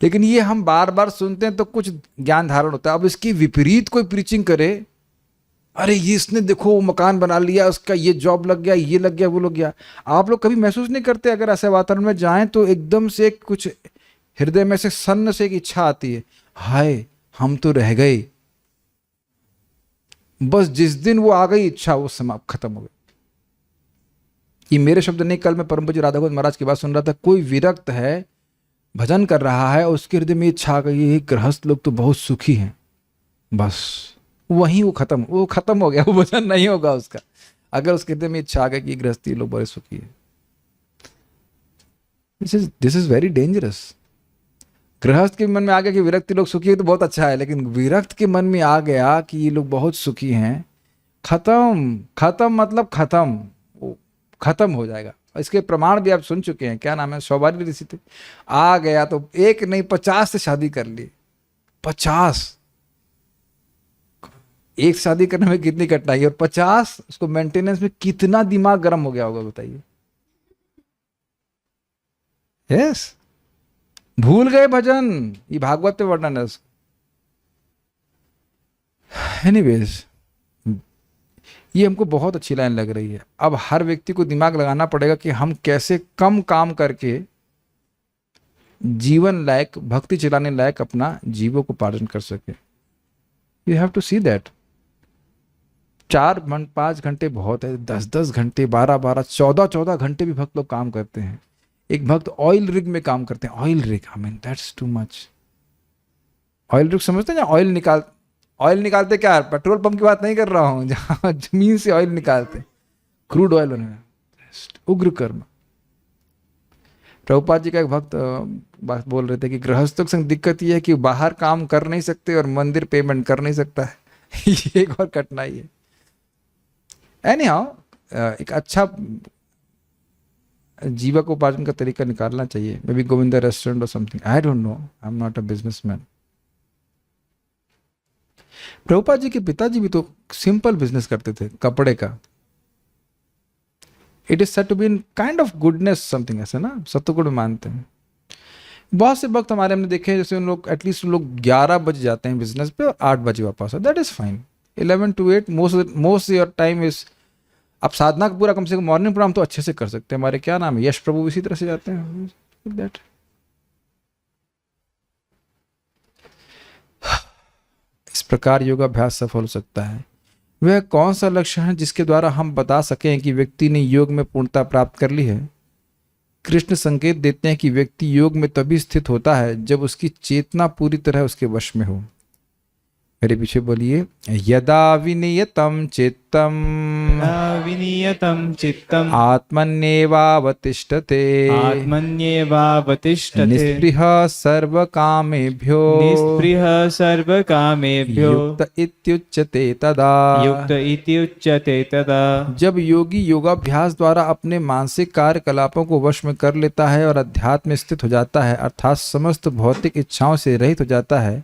लेकिन ये हम बार बार सुनते हैं तो कुछ ज्ञान धारण होता है। अब इसकी विपरीत कोई प्रीचिंग करे, अरे ये इसने देखो वो मकान बना लिया, उसका ये जॉब लग गया, ये लग गया, वो लग गया। आप लोग कभी महसूस नहीं करते अगर ऐसे वातावरण में जाएं तो एकदम से कुछ हृदय में से सन्न से एक इच्छा आती है, हाय हम तो रह गए। बस जिस दिन वो आ गई इच्छा, वो समाप्त, खत्म हो गई। ये मेरे शब्द नहीं, कल मैं परम पूज्य राधा गोविंद महाराज की बात सुन रहा था। कोई विरक्त है, भजन कर रहा है, उसके हृदय में इच्छा आ गई, ये गृहस्थ लोग तो बहुत सुखी हैं, बस वहीं वो खत्म हो गया, वो भजन नहीं होगा उसका। अगर उसके हृदय में इच्छा आ गई कि गृहस्थी लोग बड़े सुखी है, दिस इज वेरी डेंजरस। गृहस्थ के मन में आ गया कि विरक्ति लोग सुखी है तो बहुत अच्छा है, लेकिन विरक्त के मन में आ गया कि ये लोग बहुत सुखी हैं, खत्म मतलब खत्म हो जाएगा। इसके प्रमाण भी आप सुन चुके हैं। क्या नाम है, सौभाग्य ऋषि थे, आ गया तो एक नहीं 50 से शादी कर ली। 50 एक शादी करने में कितनी कठिनाई है, और 50 उसको मेंटेनेंस में कितना दिमाग गर्म हो गया होगा बताइए। यस, भूल गए भजन, ये भागवत में वर्णन है उसका। एनीवेज, ये हमको बहुत अच्छी लाइन लग रही है। अब हर व्यक्ति को दिमाग लगाना पड़ेगा कि हम कैसे कम काम करके जीवन लायक, भक्ति चलाने लायक अपना जीवों को पालन कर सके। You have to see that 5 घंटे बहुत है, 10 घंटे, 12 14 घंटे भी भक्त लोग काम करते हैं। एक भक्त ऑयल रिग में काम करते हैं। Oil rig, I mean that's too much. Oil rig समझते हैं? ऑयल निकालते क्या, पेट्रोल पंप की बात नहीं कर रहा हूं, जहां जमीन से ऑयल निकालते, क्रूड ऑयल बनाना, उग्र कर्म। प्रभुपाद जी का एक भक्त बात बोल रहे थे कि गृहस्थों के संग दिक्कत ये है कि बाहर काम कर नहीं सकते और मंदिर पेमेंट कर नहीं सकता है। ये एक और कठिनाई है। एनी हाउ, एक अच्छा जीवक उपार्जन का तरीका निकालना चाहिए। मे बी गोविंदा रेस्टोरेंट और something, I don't know, I am not a businessman. Prabhupada ji के पिताजी भी तो सिंपल बिजनेस करते थे, कपड़े का। It is said to be in kind of goodness something, ऐसा ना, सत्वगुण मानते हैं। बहुत से वक्त हमारे हमने देखे हैं, जैसे उन लोग एटलीस्ट उन लोग 11 बजे जाते हैं बिजनेस पे और 8 बजे वापस, that is fine. 11 to 8 most your time is. आप साधना का पूरा कम से कम मॉर्निंग प्रोग्राम तो अच्छे से कर सकते हैं। हमारे क्या नाम है, यश प्रभु इसी तरह से जाते हैं। दैट इस प्रकार योगाभ्यास सफल हो सकता है। वह कौन सा लक्षण है जिसके द्वारा हम बता सकें कि व्यक्ति ने योग में पूर्णता प्राप्त कर ली है? कृष्ण संकेत देते हैं कि व्यक्ति योग में तभी स्थित होता है जब उसकी चेतना पूरी तरह उसके वश में हो। मेरे पीछे बोलिए, यदा विनियतम चित्तम विनियतं चित्तम् आत्मन्येवावतिष्ठते आत्मन्येवावतिष्ठते निःस्पृह सर्वकामेभ्यो निःस्पृहः सर्वकामेभ्यो युक्त इत्युच्यते तदा। युक्त इति उच्यते तदा। जब योगी योगाभ्यास द्वारा अपने मानसिक कार्यकलापों को वश में कर लेता है और अध्यात्म में स्थित हो जाता है, अर्थात समस्त भौतिक इच्छाओं से रहित हो जाता है,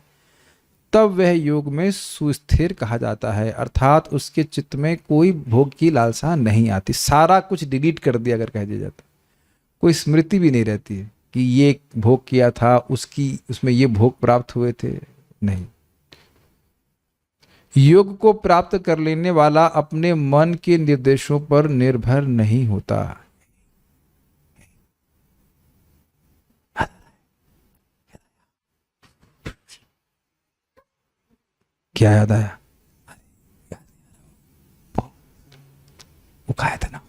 तब वह योग में सुस्थिर कहा जाता है। अर्थात उसके चित्त में कोई भोग की लालसा नहीं आती। सारा कुछ डिलीट कर दिया अगर कह दिया जाता, कोई स्मृति भी नहीं रहती है कि ये भोग किया था, उसमें ये भोग प्राप्त हुए थे, नहीं। योग को प्राप्त कर लेने वाला अपने मन के निर्देशों पर निर्भर नहीं होता। क्या याद आया? वो खाया था ना,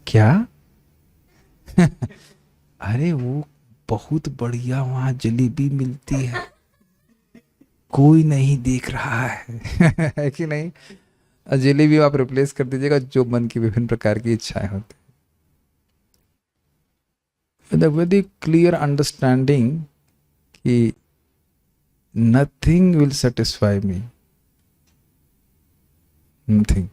क्या? अरे वो बहुत बढ़िया वहां जलेबी मिलती है, कोई नहीं देख रहा है। है कि नहीं? जलेबी आप रिप्लेस कर दीजिएगा जो मन की विभिन्न प्रकार की इच्छाएं होती है। द वेरी क्लियर अंडरस्टैंडिंग कि nothing will satisfy me, nothing।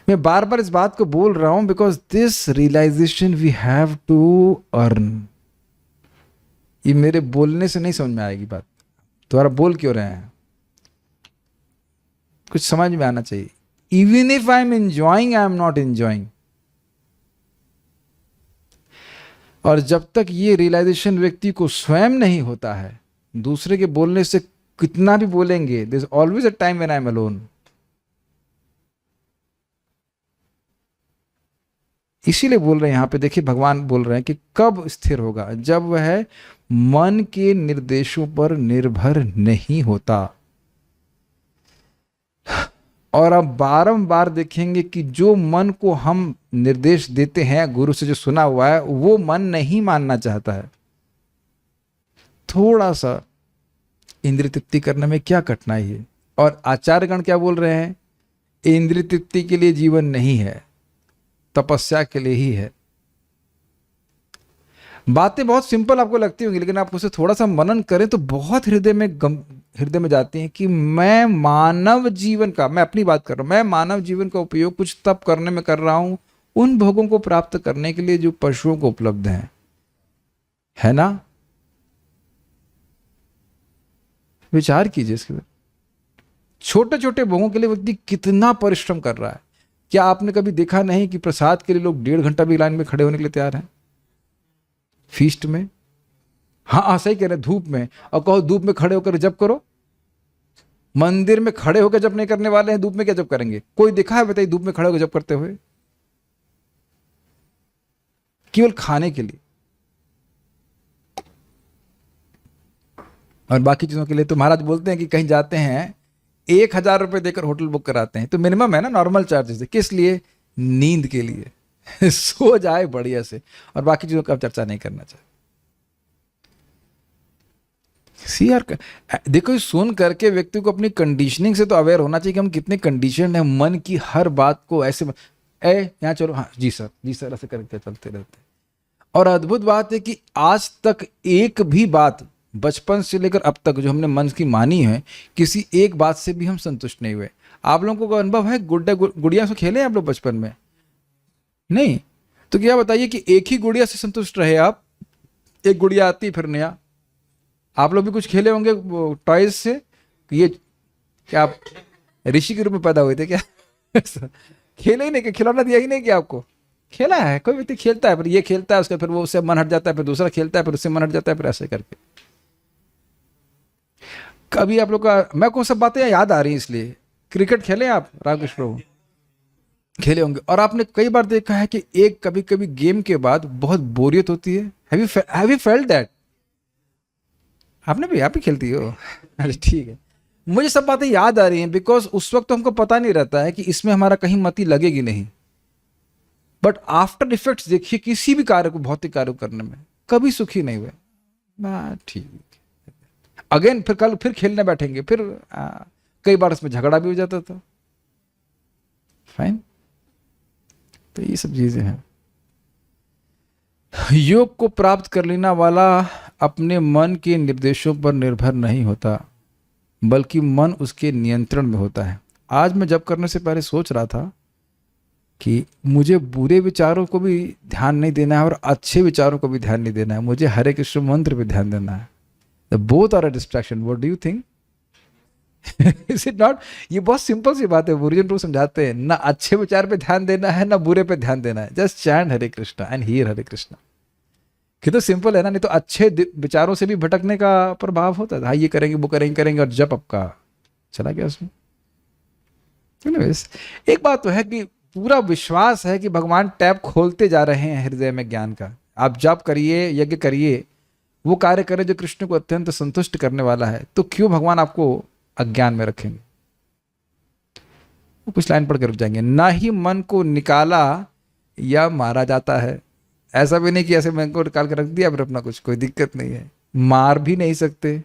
मैं बार बार इस बात को बोल रहा हूं because this realisation we have to earn. ये मेरे बोलने से नहीं समझ में आएगी बात, दोबारा बोल क्यों रहे हैं, कुछ समझ में आना चाहिए। Even if I am enjoying, I am not enjoying. और जब तक ये रियलाइजेशन व्यक्ति को स्वयं नहीं होता है, दूसरे के बोलने से कितना भी बोलेंगे, there is always a time when I am alone. इसीलिए बोल रहे हैं यहां पे, देखिए भगवान बोल रहे हैं कि कब स्थिर होगा, जब वह मन के निर्देशों पर निर्भर नहीं होता। और अब बारंबार देखेंगे कि जो मन को हम निर्देश देते हैं गुरु से जो सुना हुआ है, वो मन नहीं मानना चाहता है। थोड़ा सा इंद्रिय तृप्ति करने में क्या कठिनाई है? और आचार्यगण क्या बोल रहे हैं? इंद्रिय तृप्ति के लिए जीवन नहीं है, तपस्या के लिए ही है। बातें बहुत सिंपल आपको लगती होंगी, लेकिन आप उसे थोड़ा सा मनन करें तो बहुत हृदय में जाती हैं कि मैं मानव जीवन का, मैं अपनी बात कर रहा हूं, मैं मानव जीवन का उपयोग कुछ तप करने में कर रहा हूं, उन भोगों को प्राप्त करने के लिए जो पशुओं को उपलब्ध हैं, है ना? विचार कीजिए इसके बारे। छोटे छोटे भोगों के लिए व्यक्ति कितना परिश्रम कर रहा है। क्या आपने कभी देखा नहीं कि प्रसाद के लिए लोग 1.5 घंटा भी लाइन में खड़े होने के लिए तैयार हैं फीस्ट में? हाँ सही कह रहे हैं, धूप में। और कहो धूप में खड़े होकर जप करो, मंदिर में खड़े होकर जप नहीं करने वाले हैं, धूप में क्या जप करेंगे? कोई दिखा है बताइए धूप में खड़े होकर जप करते हुए? केवल खाने के लिए और बाकी चीजों के लिए। तो महाराज बोलते हैं कि कहीं जाते हैं 1,000 रुपए देकर होटल बुक कराते हैं, तो मिनिमम है ना नॉर्मल चार्जेस है। किस लिए? नींद के लिए सो जाए बढ़िया से, और बाकी चीजों का चर्चा नहीं करना चाहिए। सी यार, देखो सुन करके व्यक्ति को अपनी कंडीशनिंग से तो अवेयर होना चाहिए कि हम कितने कंडीशन है, मन की हर बात को ऐसे यहाँ चलो, हाँ जी सर ऐसे करके चलते रहते। और अद्भुत बात है कि आज तक एक भी बात बचपन से लेकर अब तक जो हमने मन की मानी है, किसी एक बात से भी हम संतुष्ट नहीं हुए। आप लोगों को अनुभव है गुड़िया से खेले आप लोग बचपन में? नहीं? तो क्या बताइए कि एक ही गुड़िया से संतुष्ट रहे आप? एक गुड़िया आती फिर नया। आप लोग भी कुछ खेले होंगे टॉयज से? ये क्या आप ऋषि के रूप में पैदा हुए थे क्या? खेले ही नहीं, खिलौना दिया ही नहीं क्या आपको? खेला है, कोई व्यक्ति खेलता है, फिर ये खेलता है, उसका फिर वो उससे मन हट जाता है, फिर दूसरा खेलता है, फिर उससे मन हट जाता है, फिर ऐसे करके। कभी आप लोग का, मैं को सब बातें याद आ रही हैं इसलिए। क्रिकेट खेले आप? रामकृष्ण प्रभु खेले होंगे। और आपने कई बार देखा है कि एक कभी कभी गेम के बाद बहुत बोरियत होती है। Have you felt that? आपने भी, आप ही खेलती हो? अरे ठीक है, मुझे सब बातें याद आ रही हैं बिकॉज उस वक्त तो हमको पता नहीं रहता है कि इसमें हमारा कहीं मति लगेगी नहीं। बट आफ्टर इफेक्ट्स देखिए, किसी भी कार्य को, भौतिक कार्य को करने में कभी सुखी नहीं हुए। ठीक, अगेन फिर कल फिर खेलने बैठेंगे, फिर कई बार इसमें झगड़ा भी हो जाता था। फाइन, तो ये सब चीजें हैं। योग को प्राप्त कर लेने वाला अपने मन के निर्देशों पर निर्भर नहीं होता, बल्कि मन उसके नियंत्रण में होता है। आज मैं जब करने से पहले सोच रहा था कि मुझे बुरे विचारों को भी ध्यान नहीं देना है और अच्छे विचारों को भी ध्यान नहीं देना है, मुझे हरे कृष्ण मंत्र पे ध्यान देना है। Both are a distraction. What do you think? Is it not? ये बहुत सिंपल सी बात है। गुरुजन प्रभु समझाते हैं, ना अच्छे विचार पे ध्यान देना है, ना बुरे पे ध्यान देना है। Just chant Hare Krishna and hear Hare Krishna. कितना सिंपल है ना? नहीं तो अच्छे विचारों से भी भटकने का प्रभाव होता है। हाँ, ये करेंगे, वो करेंगे, और जब आपका चला गया उसमें। एक बात तो है कि पूरा विश्वास है कि भगवान टैप खोलते जा रहे हैं हृदय में ज्ञान का। आप जप करिए, यज्ञ करिए, वो कार्य करें जो कृष्ण को अत्यंत संतुष्ट करने वाला है, तो क्यों भगवान आपको अज्ञान में रखेंगे? वो कुछ लाइन पढ़ कर रुक जाएंगे। ना ही मन को निकाला या मारा जाता है। ऐसा भी नहीं कि ऐसे मन को निकाल कर रख दिया फिर अपना कुछ, कोई दिक्कत नहीं है। मार भी नहीं सकते,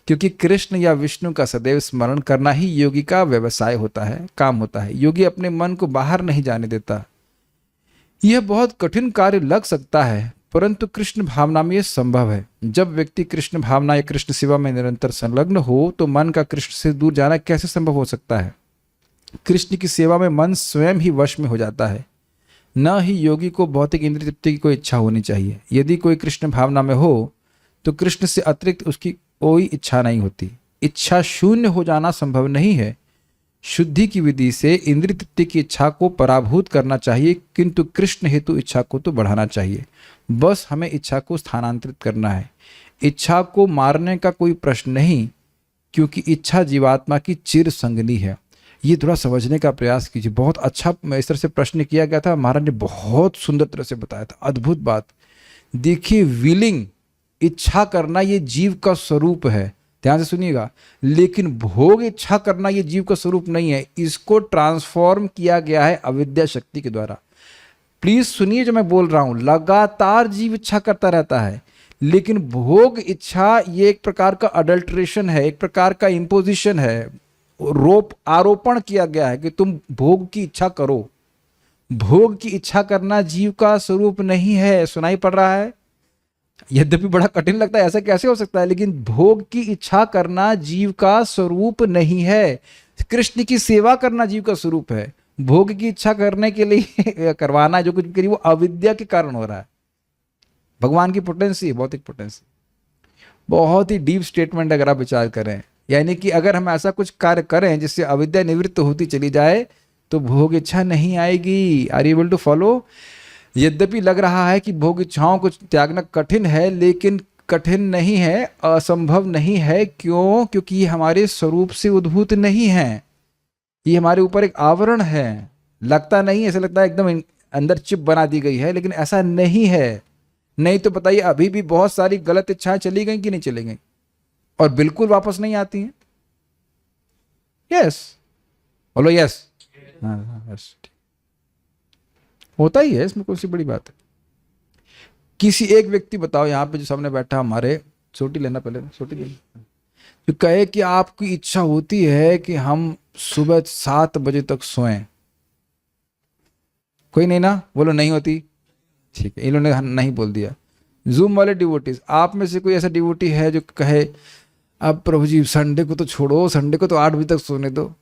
क्योंकि कृष्ण या विष्णु का सदैव स्मरण करना ही योगी का व्यवसाय होता है, काम होता है। योगी अपने मन को बाहर नहीं जाने देता। यह बहुत कठिन कार्य लग सकता है, परंतु कृष्ण भावना में यह संभव है। जब व्यक्ति कृष्ण भावना या कृष्ण सेवा में निरंतर संलग्न हो, तो मन का कृष्ण से दूर जाना कैसे संभव हो सकता है? कृष्ण की सेवा में मन स्वयं ही वश में हो जाता है। न ही योगी को भौतिक इंद्रिय तृप्ति की कोई इच्छा होनी चाहिए। यदि कोई कृष्ण भावना में हो, तो कृष्ण से अतिरिक्त उसकी कोई इच्छा नहीं होती। इच्छा शून्य हो जाना संभव नहीं है। शुद्धि की विधि से इंद्रिय तृप्ति की इच्छा को पराभूत करना चाहिए, किंतु कृष्ण हेतु इच्छा को तो बढ़ाना चाहिए। बस हमें इच्छा को स्थानांतरित करना है। इच्छा को मारने का कोई प्रश्न नहीं, क्योंकि इच्छा जीवात्मा की चिर संगनी है। ये थोड़ा समझने का प्रयास कीजिए। बहुत अच्छा इस तरह से प्रश्न किया गया था, महाराज ने बहुत सुंदर तरह से बताया था। अद्भुत बात। देखिए, विलिंग, इच्छा करना ये जीव का स्वरूप है, ध्यान से सुनिएगा। लेकिन भोग इच्छा करना ये जीव का स्वरूप नहीं है। इसको ट्रांसफॉर्म किया गया है अविद्या शक्ति के द्वारा। प्लीज सुनिए जो मैं बोल रहा हूं। लगातार जीव इच्छा करता रहता है, लेकिन भोग इच्छा ये एक प्रकार का अडल्ट्रेशन है, एक प्रकार का इम्पोजिशन है। आरोपण किया गया है कि तुम भोग की इच्छा करो। भोग की इच्छा करना जीव का स्वरूप नहीं है। सुनाई पड़ रहा है? यद्यपि बड़ा कठिन लगता है, ऐसा कैसे हो सकता है, लेकिन भोग की इच्छा करना जीव का स्वरूप नहीं है। कृष्ण की सेवा करना जीव का स्वरूप है। भोग की इच्छा करने के लिए करवाना जो कुछ भी करिए, वो अविद्या के कारण हो रहा है। भगवान की पोटेंसी, भौतिक पोटेंसी। बहुत ही डीप स्टेटमेंट अगर आप विचार करें, यानी कि अगर हम ऐसा कुछ कार्य करें जिससे अविद्या निवृत्त होती चली जाए, तो भोग इच्छा नहीं आएगी। Are you able to follow? यद्यपि लग रहा है कि भोग इच्छाओं को त्यागना कठिन है, लेकिन कठिन नहीं है, असंभव नहीं है। क्यों? क्योंकि ये हमारे स्वरूप से उद्भूत नहीं है, ये हमारे ऊपर एक आवरण है। लगता नहीं, ऐसा लगता है एकदम अंदर चिप बना दी गई है, लेकिन ऐसा नहीं है। नहीं तो बताइए, अभी भी बहुत सारी गलत इच्छाएं चली गई कि नहीं चली गई, और बिल्कुल वापस नहीं आती हैं। यस, बोलो यस। हाँ यस, होता ही है, इसमें कौन सी बड़ी बात है। किसी एक व्यक्ति बताओ यहाँ पे जो सामने बैठा हमारे, छोटी लेना पहले, छोटी लेना, जो कहे कि आपकी इच्छा होती है कि हम सुबह 7 बजे तक सोएं। कोई नहीं ना, बोलो नहीं होती। ठीक है, इन्होंने नहीं बोल दिया। जूम वाले डिवोटीज, आप में से कोई ऐसा डिवोटी है जो कहे अब प्रभु जी संडे को तो छोड़ो, संडे को तो 8 बजे तक सोने दो।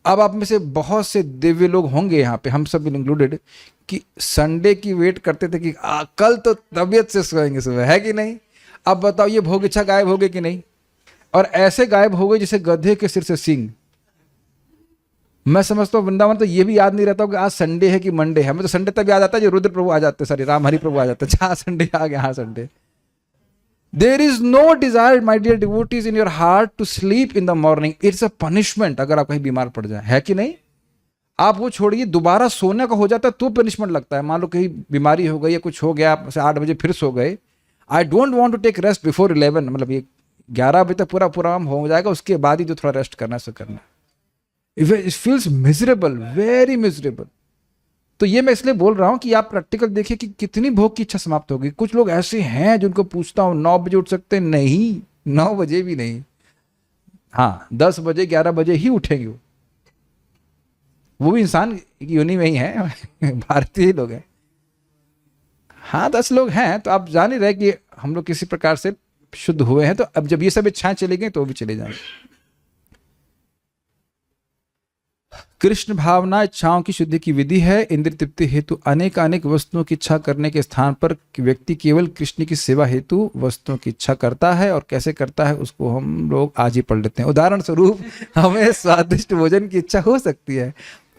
अब आप में से बहुत से दिव्य लोग होंगे यहाँ पे, हम सब इंक्लूडेड, कि संडे की वेट करते थे कि कल तो तबीयत से सोएंगे सुबह, है कि नहीं। अब बताओ ये भोग इच्छा गायब हो गई कि नहीं? और ऐसे गायब हो गई जैसे गधे के सिर से सींग। मैं समझता हूँ वृंदावन तो ये भी याद नहीं रहता कि आज संडे है कि मंडे है। हमें तो संडे तब याद आता है जो रुद्र प्रभु आ जाते हैं, सॉरी राम हरि प्रभु आ जाते हैं। हाँ संडे आ गया, हाँ Sunday. There is no desire my dear devotees in your heart to sleep in the morning. It's a punishment अगर आप कहीं बीमार पड़ जाए, है कि नहीं। आप वो छोड़िए, दोबारा सोने का हो जाता है तो पनिशमेंट लगता है। मान लो कहीं बीमारी हो गई या कुछ हो गया, आप 8 बजे फिर सो गए। I don't want to take rest before 11, मतलब ये 11 बजे तक पूरा प्रोग्राम हो जाएगा, उसके बाद ही जो थोड़ा रेस्ट करना है सो करना। It feels miserable, very miserable. तो ये मैं इसलिए बोल रहा हूं कि आप प्रैक्टिकल देखिए कि कितनी भोग की इच्छा समाप्त होगी। कुछ लोग ऐसे हैं जिनको पूछता हूं 9 बजे उठ सकते हैं, नहीं 9 बजे भी नहीं, हाँ 10 बजे 11 बजे ही उठेंगे। वो भी इंसान की योनि में ही है, भारतीय लोग हैं। हाँ 10 लोग हैं, तो आप जान ही रहे कि हम लोग किसी प्रकार से शुद्ध हुए हैं। तो अब जब ये सब इच्छाएं चली गई तो वो भी चले जाएंगे। कृष्ण भावना इच्छाओं की शुद्धि की विधि है। इंद्रिय तृप्ति हेतु अनेक वस्तुओं की इच्छा करने के स्थान पर व्यक्ति केवल कृष्ण की सेवा हेतु वस्तुओं की इच्छा करता है। और कैसे करता है उसको हम लोग आज ही पढ़ लेते हैं। उदाहरण स्वरूप हमें स्वादिष्ट भोजन की इच्छा हो सकती है,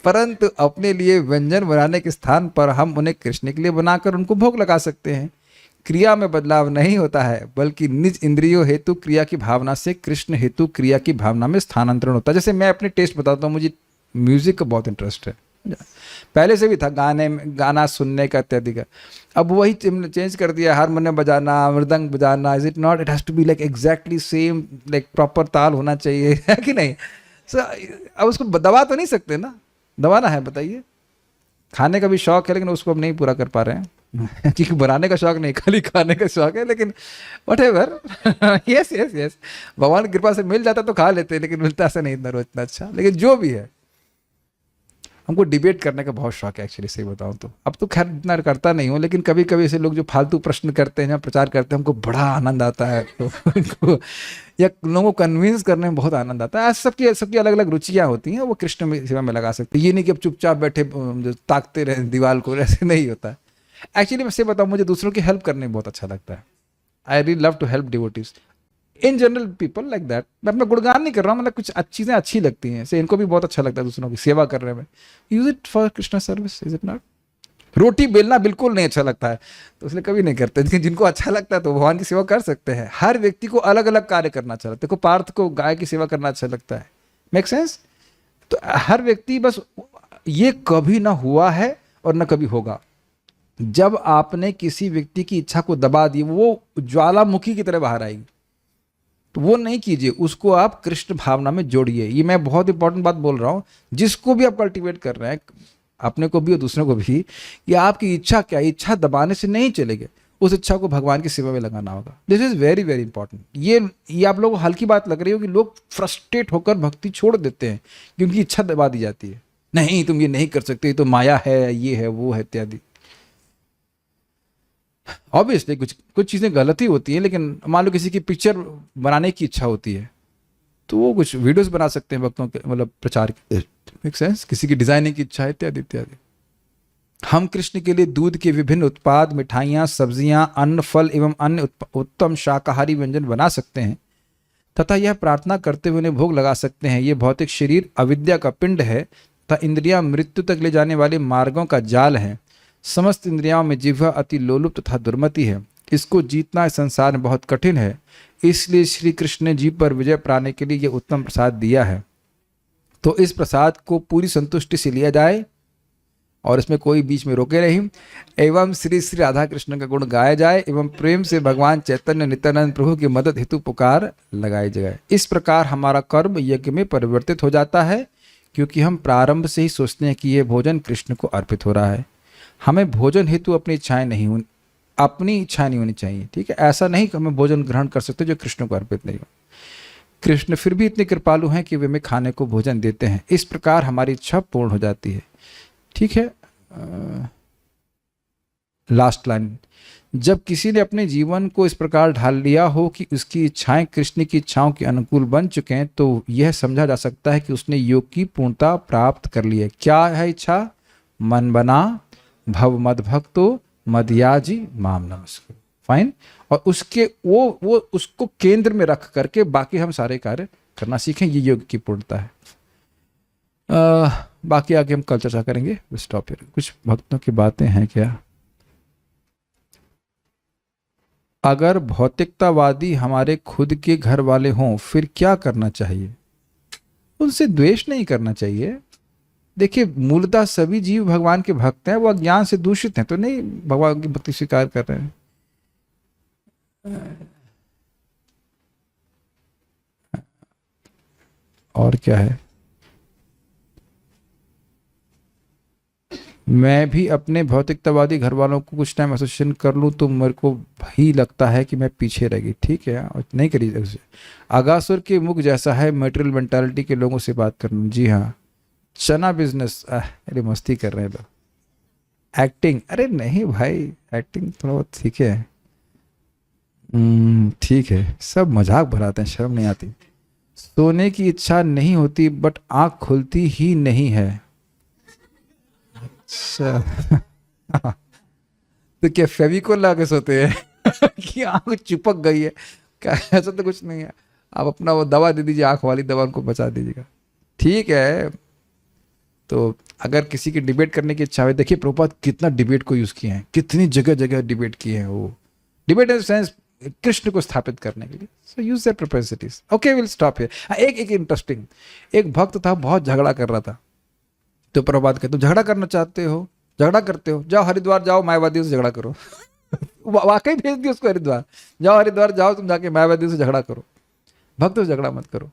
परंतु अपने लिए व्यंजन बनाने के स्थान पर हम उन्हें कृष्ण के लिए बनाकर उनको भोग लगा सकते हैं। क्रिया में बदलाव नहीं होता है, बल्कि निज इंद्रियों हेतु क्रिया की भावना से कृष्ण हेतु क्रिया की भावना में स्थानांतरण होता है। जैसे मैं अपने टेस्ट बताता हूँ, मुझे म्यूजिक का बहुत इंटरेस्ट है, पहले से भी था, गाना सुनने का इत्यादि का। अब वही चेंज कर दिया, हारमोनियम बजाना, मृदंग बजाना। Is it not, it has to be like exactly same, like proper ताल होना चाहिए, है कि नहीं। सो अब उसको दबा तो नहीं सकते ना, दबाना है बताइए। खाने का भी शौक है लेकिन उसको अब नहीं पूरा कर पा रहे हैं क्योंकि बनाने का शौक नहीं, खाली खाने का शौक है। लेकिन what ever, yes yes yes, भगवान की कृपा से मिल जाता तो खा लेते, लेकिन मिलता ऐसा नहीं इतना रोज इतना अच्छा। लेकिन जो भी है, हमको डिबेट करने का बहुत शौक है एक्चुअली, सही बताऊं तो। अब तो खैर इतना करता नहीं हूँ, लेकिन कभी कभी ऐसे लोग जो फालतू प्रश्न करते हैं या प्रचार करते हैं, हमको बड़ा आनंद आता है। तो उनको या लोगों को कन्विंस करने में बहुत आनंद आता है। सबकी अलग अलग रुचियाँ होती हैं, वो कृष्ण में सेवा में लगा सकते हैं। ये नहीं कि अब चुपचाप बैठे जो ताकते रहे दीवार को, ऐसे नहीं होता है। एक्चुअली मैं से बताऊँ, मुझे दूसरों की हेल्प करने में बहुत अच्छा लगता है। I really love to help devotees in general, people like that. मैं अपना गुणगान नहीं कर रहा हूँ, मतलब कुछ चीज़ें अच्छी लगती हैं, से इनको भी बहुत अच्छा लगता है दूसरों की सेवा करने में। Use it for Krishna service, is it not. रोटी बेलना बिल्कुल नहीं अच्छा लगता है, तो इसलिए कभी नहीं करते। लेकिन जिनको अच्छा लगता है तो भगवान की सेवा कर सकते हैं। हर व्यक्ति को अलग अलग कार्य करना अच्छा लगता है। देखो पार्थ को गाय की सेवा करना अच्छा लगता है, मेक सेंस। तो हर व्यक्ति, बस ये कभी ना हुआ है और ना कभी होगा। जब आपने किसी व्यक्ति की इच्छा को दबा दी, वो ज्वालामुखी की तरह बाहर आएगी। तो वो नहीं कीजिए, उसको आप कृष्ण भावना में जोड़िए। ये मैं बहुत इंपॉर्टेंट बात बोल रहा हूँ, जिसको भी आप कल्टीवेट कर रहे हैं, अपने को भी और दूसरों को भी, कि आपकी इच्छा क्या है। इच्छा दबाने से नहीं चलेगी, उस इच्छा को भगवान की सेवा में लगाना होगा। This is very very important. ये आप लोगों को हल्की बात लग रही हो कि लोग फ्रस्ट्रेट होकर भक्ति छोड़ देते हैं क्योंकि इच्छा दबा दी जाती है। नहीं तुम ये नहीं कर सकते, तो माया है, ये है, वो है इत्यादि। ऑब्वियसली कुछ चीज़ें गलत ही होती हैं, लेकिन मान लो किसी की पिक्चर बनाने की इच्छा होती है, तो वो कुछ वीडियोस बना सकते हैं भक्तों के, मतलब प्रचार के, मेक सेंस। किसी की डिजाइनिंग की इच्छा है, इत्यादि इत्यादि। हम कृष्ण के लिए दूध के विभिन्न उत्पाद, मिठाइयाँ, सब्जियाँ, अन्न, फल एवं अन्य उत्तम शाकाहारी व्यंजन बना सकते हैं तथा यह प्रार्थना करते हुए उन्हें भोग लगा सकते हैं। ये भौतिक शरीर अविद्या का पिंड है तथा इंद्रियां मृत्यु तक ले जाने वाले मार्गों का जाल है। समस्त इंद्रियाओं में जिह्वा अति लोलुप तथा दुर्मति है। इसको जीतना इस संसार में बहुत कठिन है, इसलिए श्री कृष्ण ने जीव पर विजय पाने के लिए यह उत्तम प्रसाद दिया है। तो इस प्रसाद को पूरी संतुष्टि से लिया जाए और इसमें कोई बीच में रोके नहीं, एवं श्री श्री राधा कृष्ण का गुण गाया जाए एवं प्रेम से भगवान चैतन्य नित्यानंद प्रभु की मदद हेतु पुकार लगाई जाए। इस प्रकार हमारा कर्म यज्ञ में परिवर्तित हो जाता है, क्योंकि हम प्रारंभ से ही सोचते हैं कि यह भोजन कृष्ण को अर्पित हो रहा है। हमें भोजन हेतु अपनी इच्छाएं नहीं होनी चाहिए। ठीक है, ऐसा नहीं कि हमें भोजन ग्रहण कर सकते जो कृष्ण को अर्पित नहीं हो। कृष्ण फिर भी इतने कृपालु हैं कि वे हमें खाने को भोजन देते हैं। इस प्रकार हमारी इच्छा पूर्ण हो जाती है। ठीक है, लास्ट लाइन, जब किसी ने अपने जीवन को इस प्रकार ढाल लिया हो कि उसकी इच्छाएं कृष्ण की इच्छाओं के अनुकूल बन चुके हैं, तो यह समझा जा सकता है कि उसने योग की पूर्णता प्राप्त कर ली है। क्या है इच्छा? मन बना भव मद भक्तो मदयाजी माम नमस्कार। फाइन। और उसके वो उसको केंद्र में रख करके बाकी हम सारे कार्य करना सीखें, ये योग की पूर्णता है। बाकी आगे हम कल चर्चा करेंगे। Stop here. कुछ भक्तों की बातें हैं क्या? अगर भौतिकतावादी हमारे खुद के घर वाले हों फिर क्या करना चाहिए? उनसे द्वेष नहीं करना चाहिए। देखिए, मूलतः सभी जीव भगवान के भक्त हैं, वो अज्ञान से दूषित हैं, तो नहीं भगवान की भक्ति स्वीकार कर रहे हैं। और क्या है, मैं भी अपने भौतिकतावादी घर वालों को कुछ टाइम एसोसिएशन कर लूँ तो मेरे को भी लगता है कि मैं पीछे रह गई। ठीक है, और नहीं करी उसे। अगासुर के मुख जैसा है मटेरियल मेंटालिटी के लोगों से बात करना। जी हाँ, चना बिजनेस, अरे मस्ती कर रहे हैं लोग। एक्टिंग, अरे नहीं भाई, एक्टिंग थोड़ा बहुत ठीक है। ठीक है, सब मजाक बनाते हैं, शर्म नहीं आती। सोने की इच्छा नहीं होती बट आँख खुलती ही नहीं है। अच्छा तो क्या फेविकोल लगा के सोते हैं कि आँख चिपक गई है? क्या ऐसा तो कुछ नहीं है। आप अपना वो दवा दे दीजिए, आँख वाली दवा, उनको बचा दीजिएगा। ठीक है, तो अगर किसी की डिबेट करने की इच्छा है, देखिए प्रभुपाद कितना डिबेट को यूज़ किए हैं, कितनी जगह जगह डिबेट किए हैं। वो डिबेट इन सेंस कृष्ण को स्थापित करने के लिए। So use their propensities. Okay, will stop here. एक इंटरेस्टिंग, एक भक्त था, बहुत झगड़ा कर रहा था। तो प्रभुपाद कहते, झगड़ा करना चाहते हो, झगड़ा करते हो, जाओ हरिद्वार जाओ, मायावादियों से झगड़ा करो। वाकई भेज दिया उसको हरिद्वार। जाओ हरिद्वार जाओ, तुम जाके मायावादियों से झगड़ा करो, भक्तों से झगड़ा मत करो।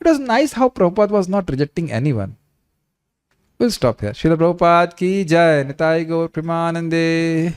It was nice how Prabhupada was not rejecting anyone. We'll stop here. Srila Prabhupada की जय। निताई गौर प्रेमानंदे।